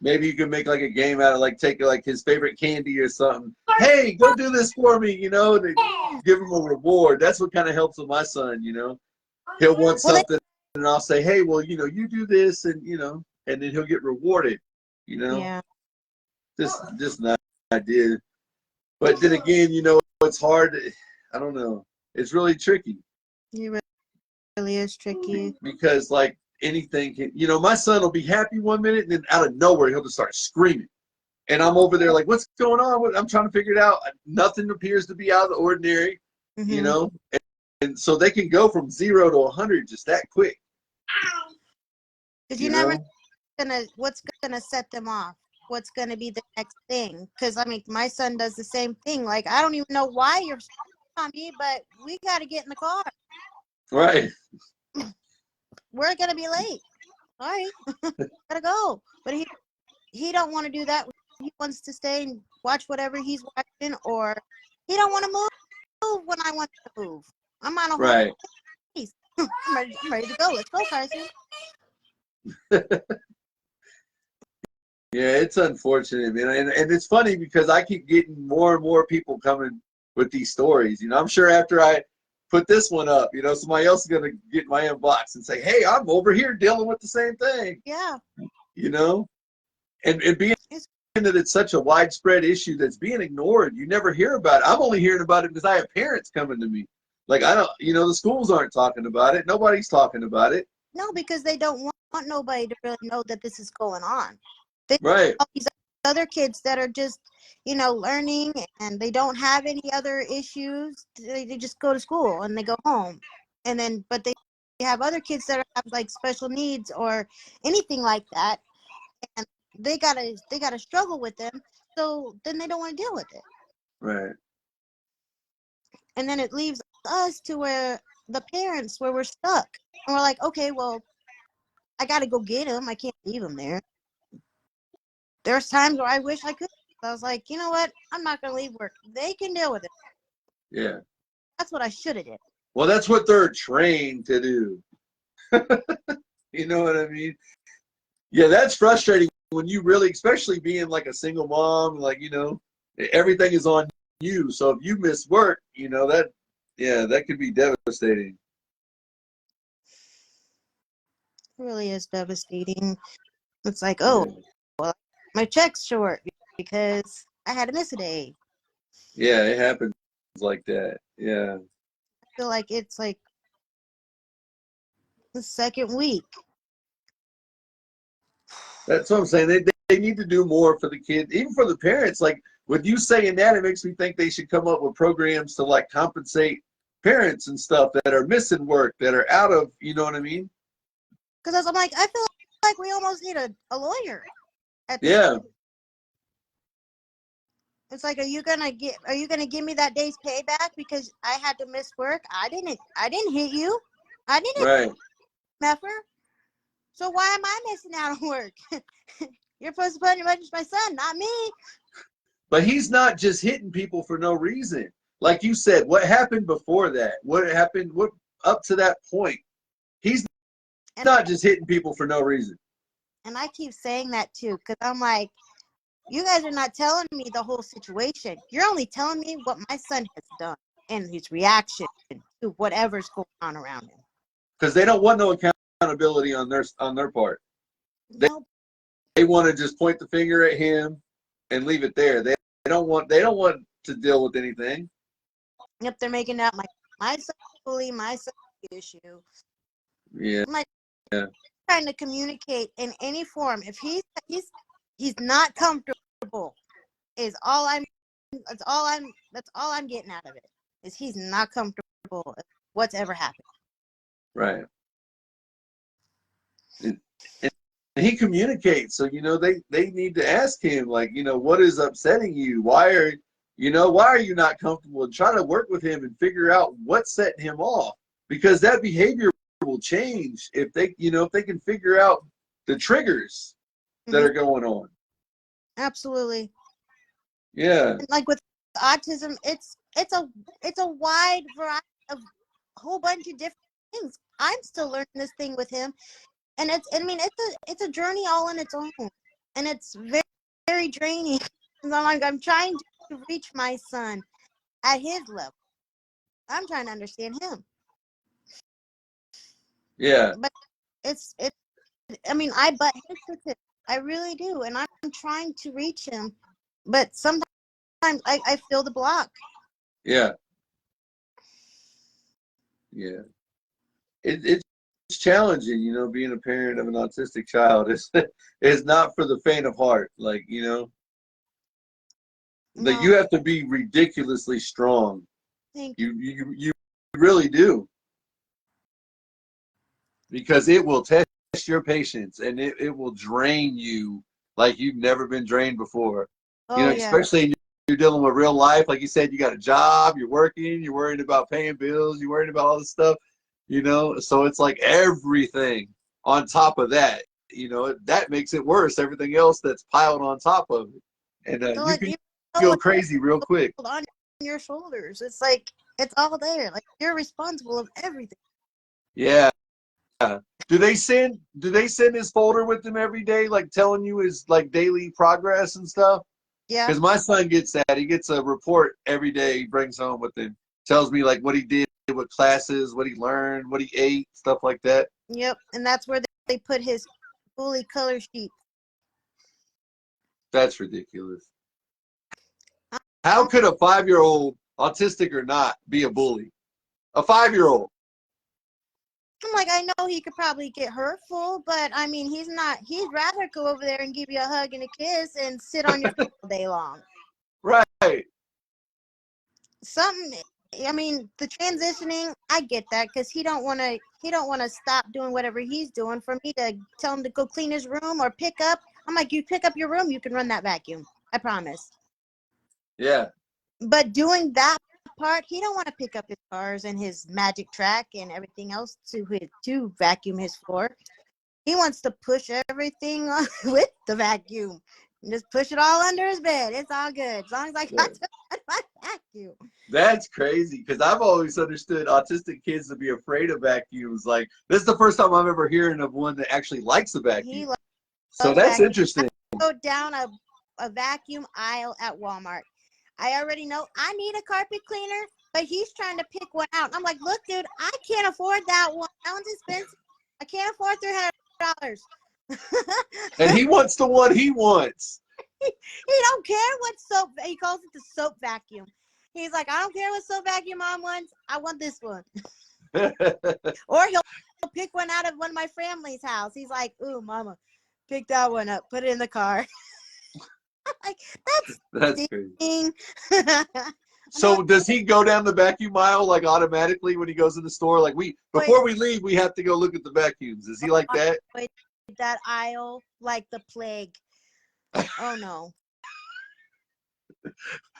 Maybe you can make like a game out of like take like his favorite candy or something. Hey, go do this for me, to give him a reward. That's what kind of helps with my son, He'll want something and I'll say, hey, well, you do this and and then he'll get rewarded, Yeah. Just an idea. But then again, it's hard. I don't know. It's really tricky. It really is tricky. Because like anything can, my son will be happy one minute and then out of nowhere he'll just start screaming. And I'm over there like, what's going on? I'm trying to figure it out. Nothing appears to be out of the ordinary. you Mm-hmm. know, and so they can go from 0 to 100 just that quick, Because you you never know. what's gonna set them off. What's gonna be the next thing? Because I mean, my son does the same thing. Like, I don't even know why you're on me, but we got to get in the car. Right. We're gonna be late. All right, gotta go. But he don't want to do that. He wants to stay and watch whatever he's watching, or he don't want to move when I want to move. I'm on a whole Right. piece. I'm ready to go. Let's go, Carson. Yeah, it's unfortunate, man. And it's funny because I keep getting more and more people coming with these stories. You know, I'm sure after I put this one up, you know, somebody else is going to get my inbox and say, hey, I'm over here dealing with the same thing, Yeah. you know? And being It's, that it's such a widespread issue that's being ignored, you never hear about it. I'm only hearing about it because I have parents coming to me. Like, I don't, you know, the schools aren't talking about it. Nobody's talking about it. no, because they don't want nobody to really know that this is going on. They Right. all these other kids that are just, learning, and they don't have any other issues. They just go to school and they go home, and then but they have other kids that have like special needs or anything like that, and they gotta struggle with them. So then they don't want to deal with it, Right. and then it leaves us to where the parents where we're stuck, and we're like, okay, well, I gotta go get him. I can't leave him there. There's times where I wish I could. I was like, you know what? I'm not gonna leave work. They can deal with it. Yeah. That's what I should have did. Well, that's what they're trained to do. You know what I mean? Yeah, that's frustrating when you really, especially being like a single mom, like, you know, everything is on you. So if you miss work, you know, that could be devastating. It really is devastating. It's like, oh, Yeah. well, my check's short because I had to miss a day. Yeah, it happens like that. Yeah. I feel like it's like the second week. That's what I'm saying. They need to do more for the kids, even for the parents. Like with you saying that, it makes me think they should come up with programs to like compensate parents and stuff that are missing work, that are out of, you know what I mean? Because I'm like, I feel like we almost need a lawyer at this. Yeah, It's like, are you gonna give me that day's pay back because I had to miss work? I didn't hit you. I didn't right. meffer. So why am I missing out on work? You're supposed to punish my son, not me. But he's not just hitting people for no reason. Like you said, what happened before that? What happened what up to that point? He's And not just hitting people for no reason. and I keep saying that too, because I'm like, you guys are not telling me the whole situation. You're only telling me what my son has done and his reaction to whatever's going on around him. Because they don't want no accountability on their part. They No, they want to just point the finger at him and leave it there. They don't want to deal with anything. if they're making out my son bully, my son issue. Yeah. I'm like trying to communicate in any form. If he's not comfortable, is all I'm that's all I'm getting out of it. Is he's not comfortable with what's ever happened. Right. And, and he communicates, so you know they need to ask him, like, you know, what is upsetting you? Why are you not comfortable? And try to work with him and figure out what's setting him off, because that behavior will change if they can figure out the triggers that Hmm. are going on. Absolutely. Yeah. And like with autism, it's a wide variety of a whole bunch of different things. I'm still learning this thing with him, and it's a journey all on its own, and it's very very draining. And I'm trying to reach my son at his level. I'm trying to understand him, Yeah. but it's I butt heads with him. I really do, and I'm trying to reach him, but sometimes I feel the block. Yeah. Yeah. It's challenging, being a parent of an autistic child. It's not for the faint of heart. Like, that No, you have to be ridiculously strong Thank you. You really do, because it will test your patience, and it will drain you like you've never been drained before. You Oh know, yeah. especially you're dealing with real life. Like you said, you got a job, you're working, you're worried about paying bills, you're worried about all this stuff, you know? So it's like everything on top of that, you know, that makes it worse. Everything else that's piled on top of it. And So you like can you know go what's crazy real quick. on your shoulders. It's like it's all there. Like you're responsible of everything. Yeah. Do they send his folder with him every day, like telling you his like daily progress and stuff? Yeah. Because my son gets that. He gets a report every day he brings home with him. Tells me like what he did, what classes, what he learned, what he ate, stuff like that. Yep. And that's where they put his bully color sheet. That's ridiculous. How I'm, could a 5-year-old, autistic or not, be a bully? A 5-year-old. I'm like, I know he could probably get hurtful, but I mean, he's not. He'd rather go over there and give you a hug and a kiss and sit on your all day long. Right. Something. I mean, the transitioning. I get that because he don't want to. He don't want to stop doing whatever he's doing for me to tell him to go clean his room or pick up. I'm like, you pick up your room, you can run that vacuum. I promise. Yeah. But doing that part, he don't want to pick up his cars and his magic track and everything else to vacuum his floor. He wants to push everything on with the vacuum. And just push it all under his bed. It's all good. As long as I got to run my vacuum. That's crazy, because I've always understood autistic kids to be afraid of vacuums. Like, this is the first time I'm ever hearing of one that actually likes a He vacuum. So loves that's vacuum. interesting. Go down a vacuum aisle at Walmart. I already know I need a carpet cleaner, but he's trying to pick one out. I'm like, look, dude, I can't afford that one. That one's expensive. I can't afford $300. And he wants the one he wants. He don't care what soap. He calls it the soap vacuum. He's like, I don't care what soap vacuum mom wants. I want this one. Or he'll pick one out of one of my family's house. He's like, ooh, mama, pick that one up. Put it in the car. Like, That's that's crazy. I'm So like, does he go down the vacuum aisle like automatically when he goes in the store? Like, wait, before we leave, we have to go look at the vacuums. Is he like that? wait, that aisle like the plague. Oh no.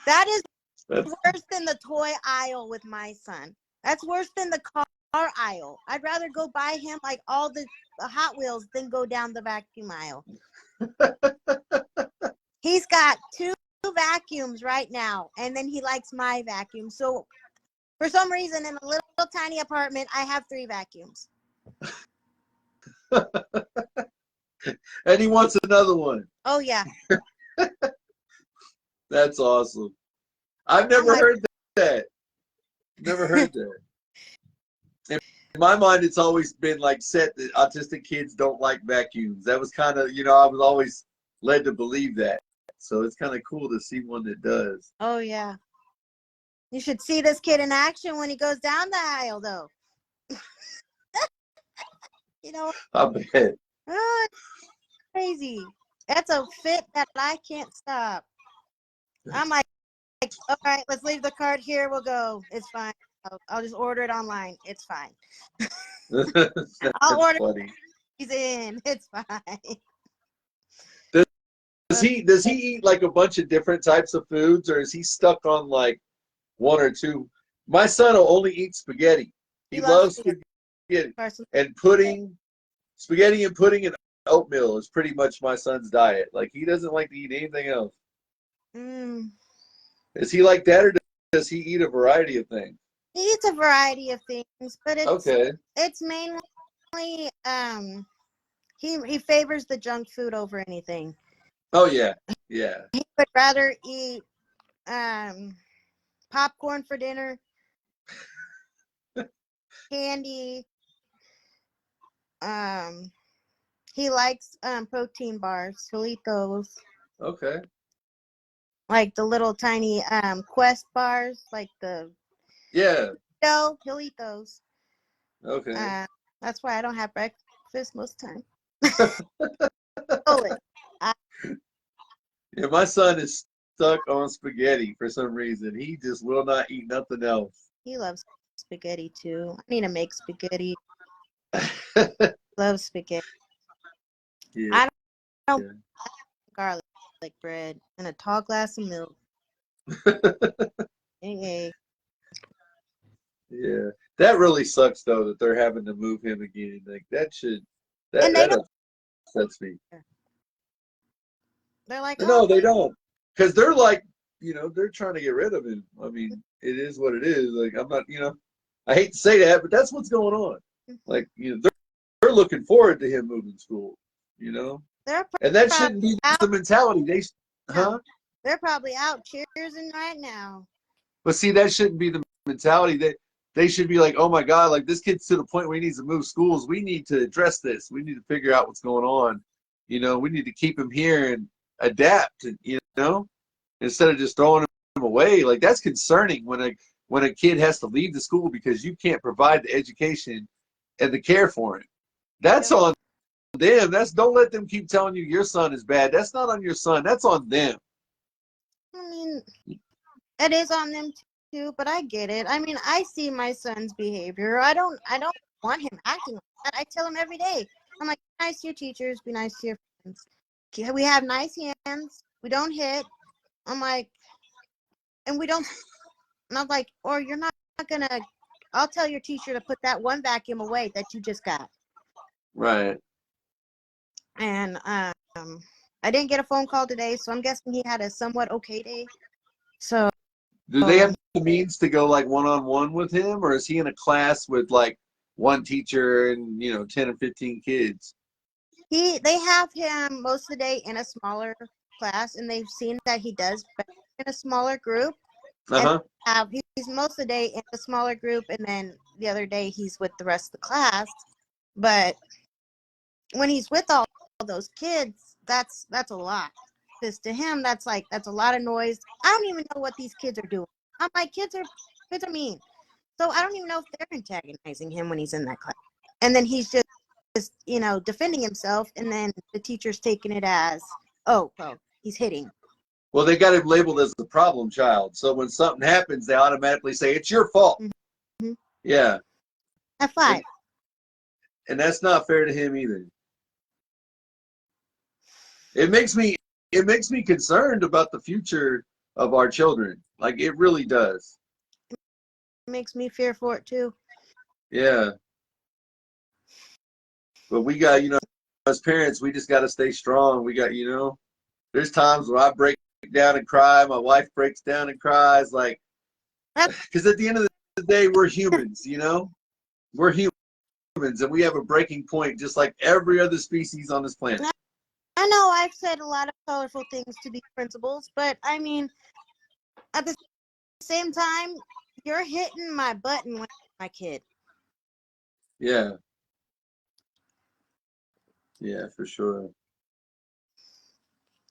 That is That's worse than the toy aisle with my son. That's worse than the car aisle. I'd rather go buy him like all the Hot Wheels than go down the vacuum aisle. He's got two vacuums right now, and then he likes my vacuum. So for some reason, in a little tiny apartment, I have 3 vacuums. and he wants another one. Oh yeah. That's awesome. I've I'm never like, heard that. Never heard that. In my mind, it's always been like set that autistic kids don't like vacuums. That was kind of, I was always led to believe that. So it's kind of cool to see one that does. oh yeah. You should see this kid in action when he goes down the aisle, though. You know, I bet. oh, it's crazy. That's a fit that I can't stop. I'm like, all right, let's leave the cart here. We'll go. It's fine. I'll just order it online. It's fine. I'll That's order. funny. He's in. It's fine. Does he eat like a bunch of different types of foods, or is he stuck on like one or two? My son will only eat spaghetti. He He loves loves spaghetti. spaghetti Person. and pudding. Spaghetti and pudding and oatmeal is pretty much my son's diet. Like, he doesn't like to eat anything else. Mm. Is he like that, or does he eat a variety of things? He eats a variety of things, but Okay. it's mainly he favors the junk food over anything. Oh yeah. Yeah. He would rather eat popcorn for dinner, candy. He likes protein bars. He'll eat those. Okay. Like the little tiny Quest bars, like the Yeah. he'll eat those. Okay. That's why I don't have breakfast most of the time. Oh, Yeah, my son is stuck on spaghetti for some reason. He just will not eat nothing else. He loves spaghetti too. I need to make spaghetti. Loves spaghetti. Yeah. I don't Yeah. garlic bread and a tall glass of milk. Hey. Yeah. That really sucks though that they're having to move him again. Like And they that don't. upsets me. They're like, oh, No, they don't. Because they're like, they're trying to get rid of him. I mean, it is what it is. Like, I'm not, I hate to say that, but that's what's going on. Like, they're looking forward to him moving school, they're and that probably shouldn't be out the mentality. now. Huh? They're probably out cheersing right now. But see, that shouldn't be the mentality. They should be like, oh my God, like this kid's to the point where he needs to move schools. We need to address this. We need to figure out what's going on. We need to keep him here and adapt, instead of just throwing him away. Like that's concerning when a kid has to leave the school because you can't provide the education and the care for him. That's Yep. on them. Don't let them keep telling you your son is bad. That's not on your son. That's on them. I mean, it is on them too, but I get it. I mean, I see my son's behavior. I don't want him acting like that. I tell him every day. I'm like, be nice to your teachers, be nice to your friends. We have nice hands. We don't hit. I'm like, and we don't. And I'm like, or you're not gonna. I'll tell your teacher to put that one vacuum away that you just got. Right. And I didn't get a phone call today, so I'm guessing he had a somewhat okay day. So Do they have the means to go like one-on-one with him, or is he in a class with like one teacher and 10 or 15 kids? they have him most of the day in a smaller class, and they've seen that he does better in a smaller group. And Uh-huh. he's most of the day in a smaller group, and then the other day he's with the rest of the class. But when he's with all those kids, that's a lot. Because to him, that's a lot of noise. I don't even know what these kids are doing. I'm like, kids are mean. So I don't even know if they're antagonizing him when he's in that class. And then he's just defending himself, and then the teacher's taking it as, oh, well, he's hitting. Well, they got him labeled as the problem child. So when something happens, they automatically say, it's your fault. Mm-hmm. Yeah. At 5. And that's not fair to him either. It makes me concerned about the future of our children. Like it really does. It makes me fear for it too. Yeah. But we got, as parents, we just got to stay strong. We got, there's times where I break down and cry. My wife breaks down and cries. Like, because at the end of the day, we're humans, We're humans, and we have a breaking point just like every other species on this planet. I know I've said a lot of colorful things to these principals, but I mean, at the same time, you're hitting my button when I'm my kid. Yeah. Yeah, for sure.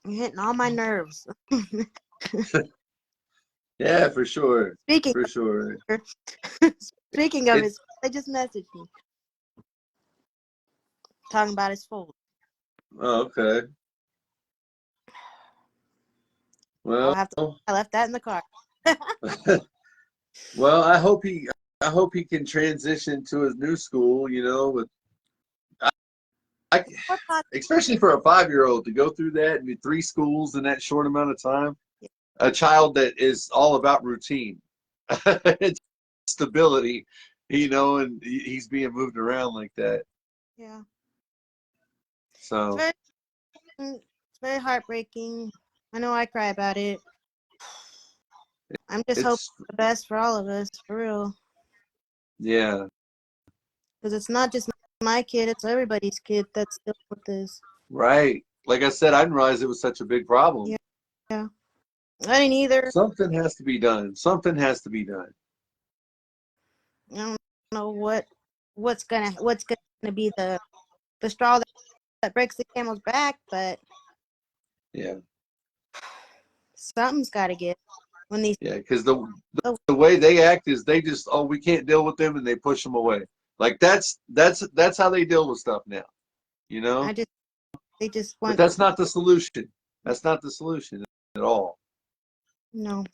You're hitting all my nerves. Yeah, for sure. Speaking For sure. Speaking of his, they just messaged me talking about his fold. Oh, okay. Well, I left that in the car. well, I hope he can transition to his new school, with especially for a 5-year-old to go through that and 3 schools in that short amount of time. A child that is all about routine, and stability, and he's being moved around like that. Yeah. So it's very heartbreaking. I know I cry about it. I'm just hoping for the best for all of us, for real. Yeah. Because it's not just my kid, it's everybody's kid that's dealing with this. Right. Like I said, I didn't realize it was such a big problem. Yeah. I didn't either. Something has to be done. Something has to be done. I don't know what's gonna be the straw that breaks the camel's back, but Yeah. something's got to give. When these because the way they act is they just, oh, we can't deal with them, and they push them away. Like that's how they deal with stuff now. They just want. But that's not the solution. That's not the solution at all. No.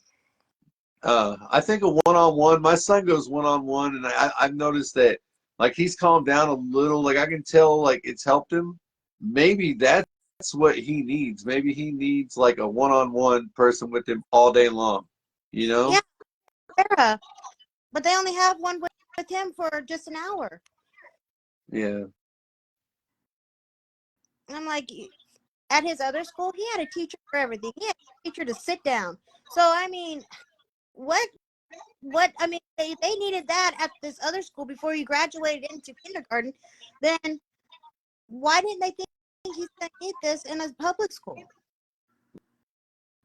I think a one-on-one. My son goes one-on-one, and I've noticed that like he's calmed down a little. Like I can tell like it's helped him. Maybe that's what he needs. Maybe he needs like a one-on-one person with him all day long. You know? Yeah, Sarah. But they only have one with him for just an hour. Yeah. And I'm like, at his other school, he had a teacher for everything. He had a teacher to sit down. So I mean, what I mean, they needed that at this other school before he graduated into kindergarten. Then why didn't they think he's gonna need this in a public school?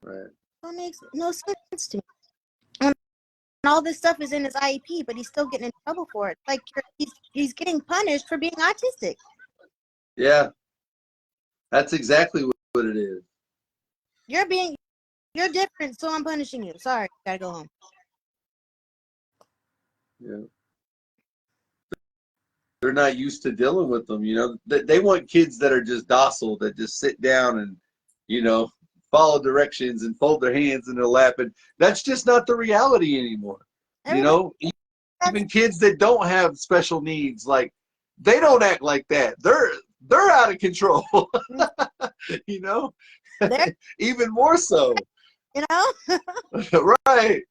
Right. That makes no sense to me. And all this stuff is in his IEP, but he's still getting in trouble for it. Like he's getting punished for being autistic. Yeah. That's exactly what it is. You're different, so I'm punishing you. Sorry, gotta go home. Yeah. They're not used to dealing with them, you know. They want kids that are just docile, that just sit down and, you know, follow directions and fold their hands in their lap. And that's just not the reality anymore. You Everybody, know, even kids that don't have special needs, like they don't act like that. They're out of control. You know, even more so. you know. Right.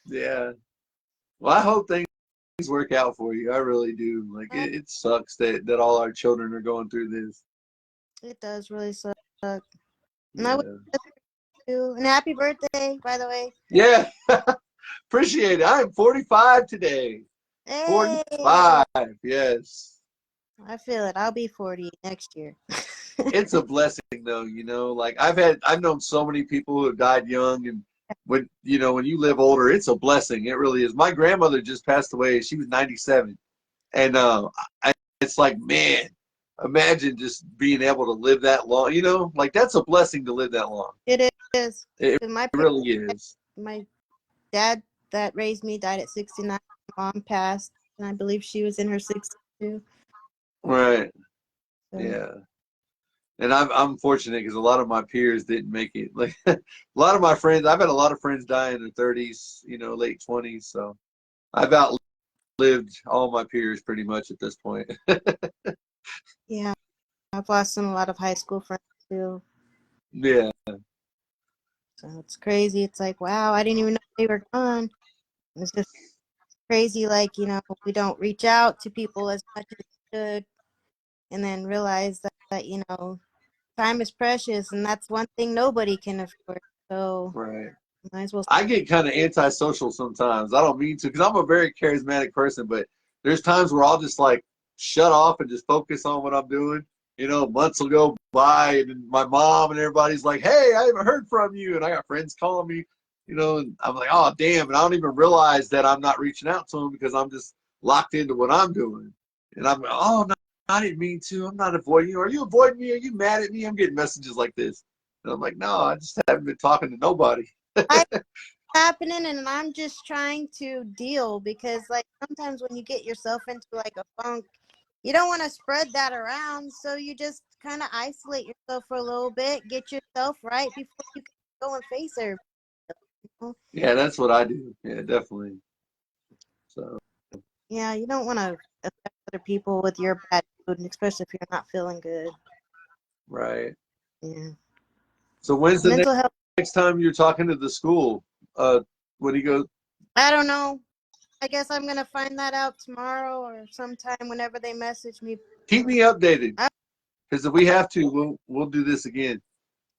Yeah. Well, I hope things work out for you. I really do. Like it sucks that all our children are going through this. It does really suck. And Yeah. I wish you and happy birthday, by the way. Yeah. Appreciate it. I am 45 today. Hey, 45. Yes. I feel it. I'll be 40 next year. It's a blessing though, you know. Like I've known so many people who have died young, and when you live older, it's a blessing. It really is. My grandmother just passed away. She was 97. And it's like, man, imagine just being able to live that long. You know, like that's a blessing to live that long. It is. It My really is. my dad that raised me died at 69. My mom passed, and I believe she was in her 60s too. Right. So. Yeah. And I'm fortunate because a lot of my peers didn't make it. Like a lot of my friends, I've had a lot of friends die in their 30s, you know, late 20s. So I've outlived all my peers pretty much at this point. Yeah, I've lost a lot of high school friends too. Yeah. So it's crazy. It's like, wow, I didn't even know they were gone. It's just crazy, like, we don't reach out to people as much as we should, and then realize that time is precious, and that's one thing nobody can afford. So Right. might as well. I get kind of antisocial sometimes. I don't mean to because I'm a very charismatic person, but there's times where I'll just like shut off and just focus on what I'm doing. You know, months will go by and my mom and everybody's like, hey, I haven't heard from you. And I got friends calling me, you know, and I'm like, oh, damn. And I don't even realize that I'm not reaching out to them because I'm just locked into what I'm doing. And I'm like, oh, no, I didn't mean to. I'm not avoiding you. Are you avoiding me? Are you mad at me? I'm getting messages like this. And I'm like, no, I just haven't been talking to nobody. Happening, and I'm just trying to deal because, like, sometimes when you get yourself into like a funk, you don't want to spread that around, so you just kind of isolate yourself for a little bit, get yourself right before you can go and face everybody. Yeah, that's what I do. Yeah, definitely. So Yeah, you don't want to affect other people with your bad mood, and especially if you're not feeling good. right. Yeah. So when's the Mental health. next time you're talking to the school? When he goes, I don't know. I guess I'm gonna find that out tomorrow or sometime whenever they message me. keep me updated. Because if we have to, we'll do this again.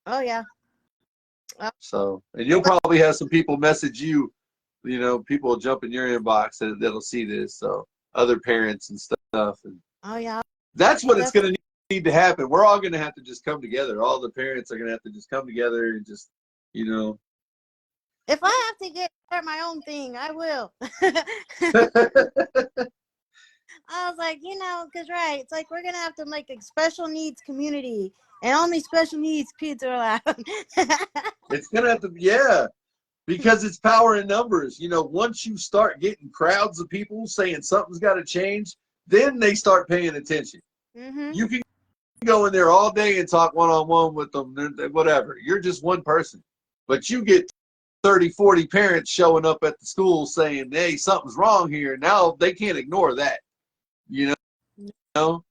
Oh yeah. So, and you'll probably have some people message you. You know, people will jump in your inbox that'll see this. So other parents and stuff. And Oh yeah. that's what it's going to need to happen. We're all going to have to just come together. All the parents are going to have to just come together and just, you know. If I have to start my own thing, I will. I was like, because it's like we're gonna have to make a special needs community, and only special needs kids are allowed. It's gonna have to, yeah, because it's power in numbers. You know, once you start getting crowds of people saying something's got to change, then they start paying attention. Mm-hmm. You can go in there all day and talk one-on-one with them, whatever. You're just one person, but you get 30, 40 parents showing up at the school saying, hey, something's wrong here. Now they can't ignore that. You know,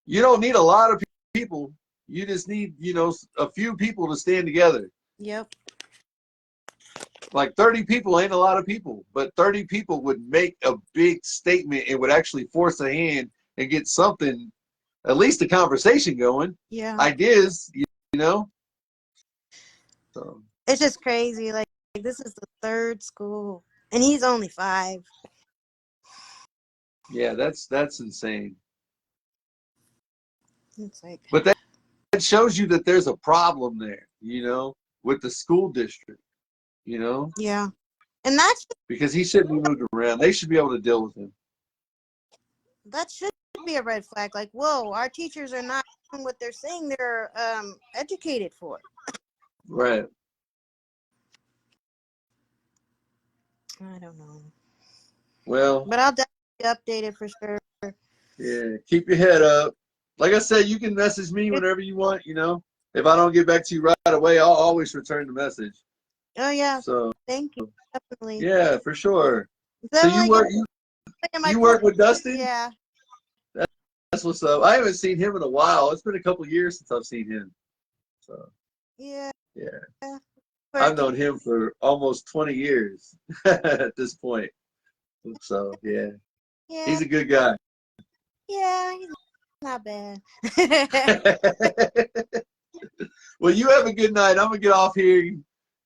you don't need a lot of people. You just need, a few people to stand together. Yep. Like 30 people ain't a lot of people, but 30 people would make a big statement and would actually force a hand and get something, at least a conversation going. Yeah. Ideas, you know. So. It's just crazy. Like this is the third school, and he's only 5. Yeah, that's insane. It's like, but that shows you that there's a problem there, with the school district, yeah, and that's because he shouldn't be moved around. They should be able to deal with him. that should be a red flag. Like, whoa, our teachers are not doing what they're saying they're educated for. Right. I don't know. Well, but I'll definitely update it for sure. Yeah, keep your head up. Like I said, you can message me whenever you want, If I don't get back to you right away, I'll always return the message. Oh yeah. So thank you. Definitely. Yeah, for sure. So Definitely you work with Dustin? Yeah. That's what's up. I haven't seen him in a while. It's been a couple years since I've seen him. So Yeah. Yeah. I've known him for almost 20 years at this point. So yeah. He's a good guy. Yeah, he's not bad. Well, you have a good night. I'm gonna get off here.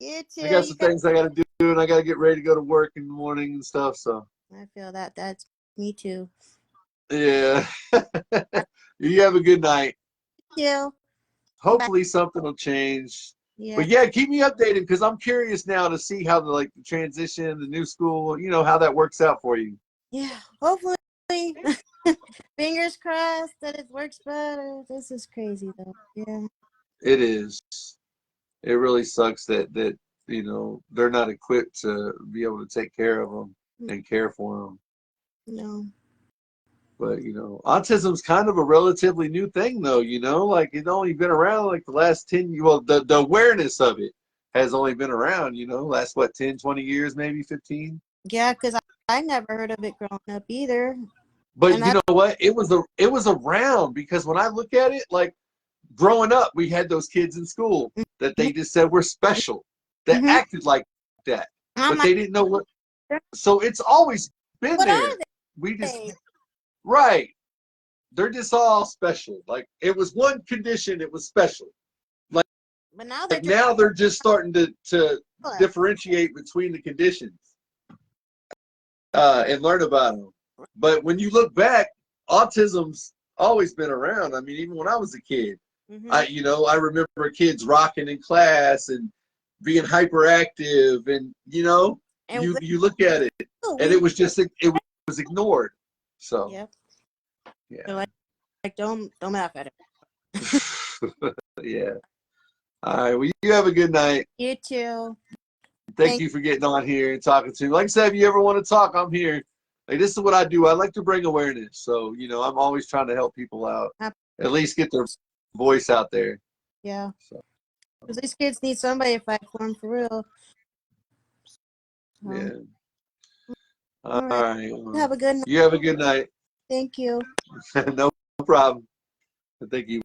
You too. I got some things I gotta do, and I gotta get ready to go to work in the morning and stuff. So I feel that. That's me too. Yeah. You have a good night. You. Hopefully something will change. Yeah. But yeah, keep me updated because I'm curious now to see how the transition, the new school, how that works out for you. Yeah. Hopefully. Fingers crossed that it works better. This is crazy though. Yeah. It is. It really sucks that they're not equipped to be able to take care of them and care for them. No. But autism's kind of a relatively new thing, though. Like it's only been around like the last 10. Well, the awareness of it has only been around, last 10, 20 years, maybe 15. Yeah, because I never heard of it growing up either. But you know what? It was around because when I look at it, like growing up, we had those kids in school that they just said were special, that acted like that, but they didn't know what. So it's always been there. We just right. They're just all special. Like it was one condition, it was special. Like, but now they're just starting to differentiate between the conditions and learn about them. But when you look back, autism's always been around. I mean, even when I was a kid, I remember kids rocking in class and being hyperactive, and you look at it, and it was just it was ignored. So yeah. Yeah. Like don't laugh at it. Yeah. All right. Well, you have a good night. You too. Thank you for getting on here and talking to me. Like I said, if you ever want to talk, I'm here. Like this is what I do. I like to bring awareness. So, I'm always trying to help people out. At least get their voice out there. Yeah. Because these kids need somebody to fight for them for real. Yeah. All right. Have a good night. You have a good night. Thank you. No problem. Thank you.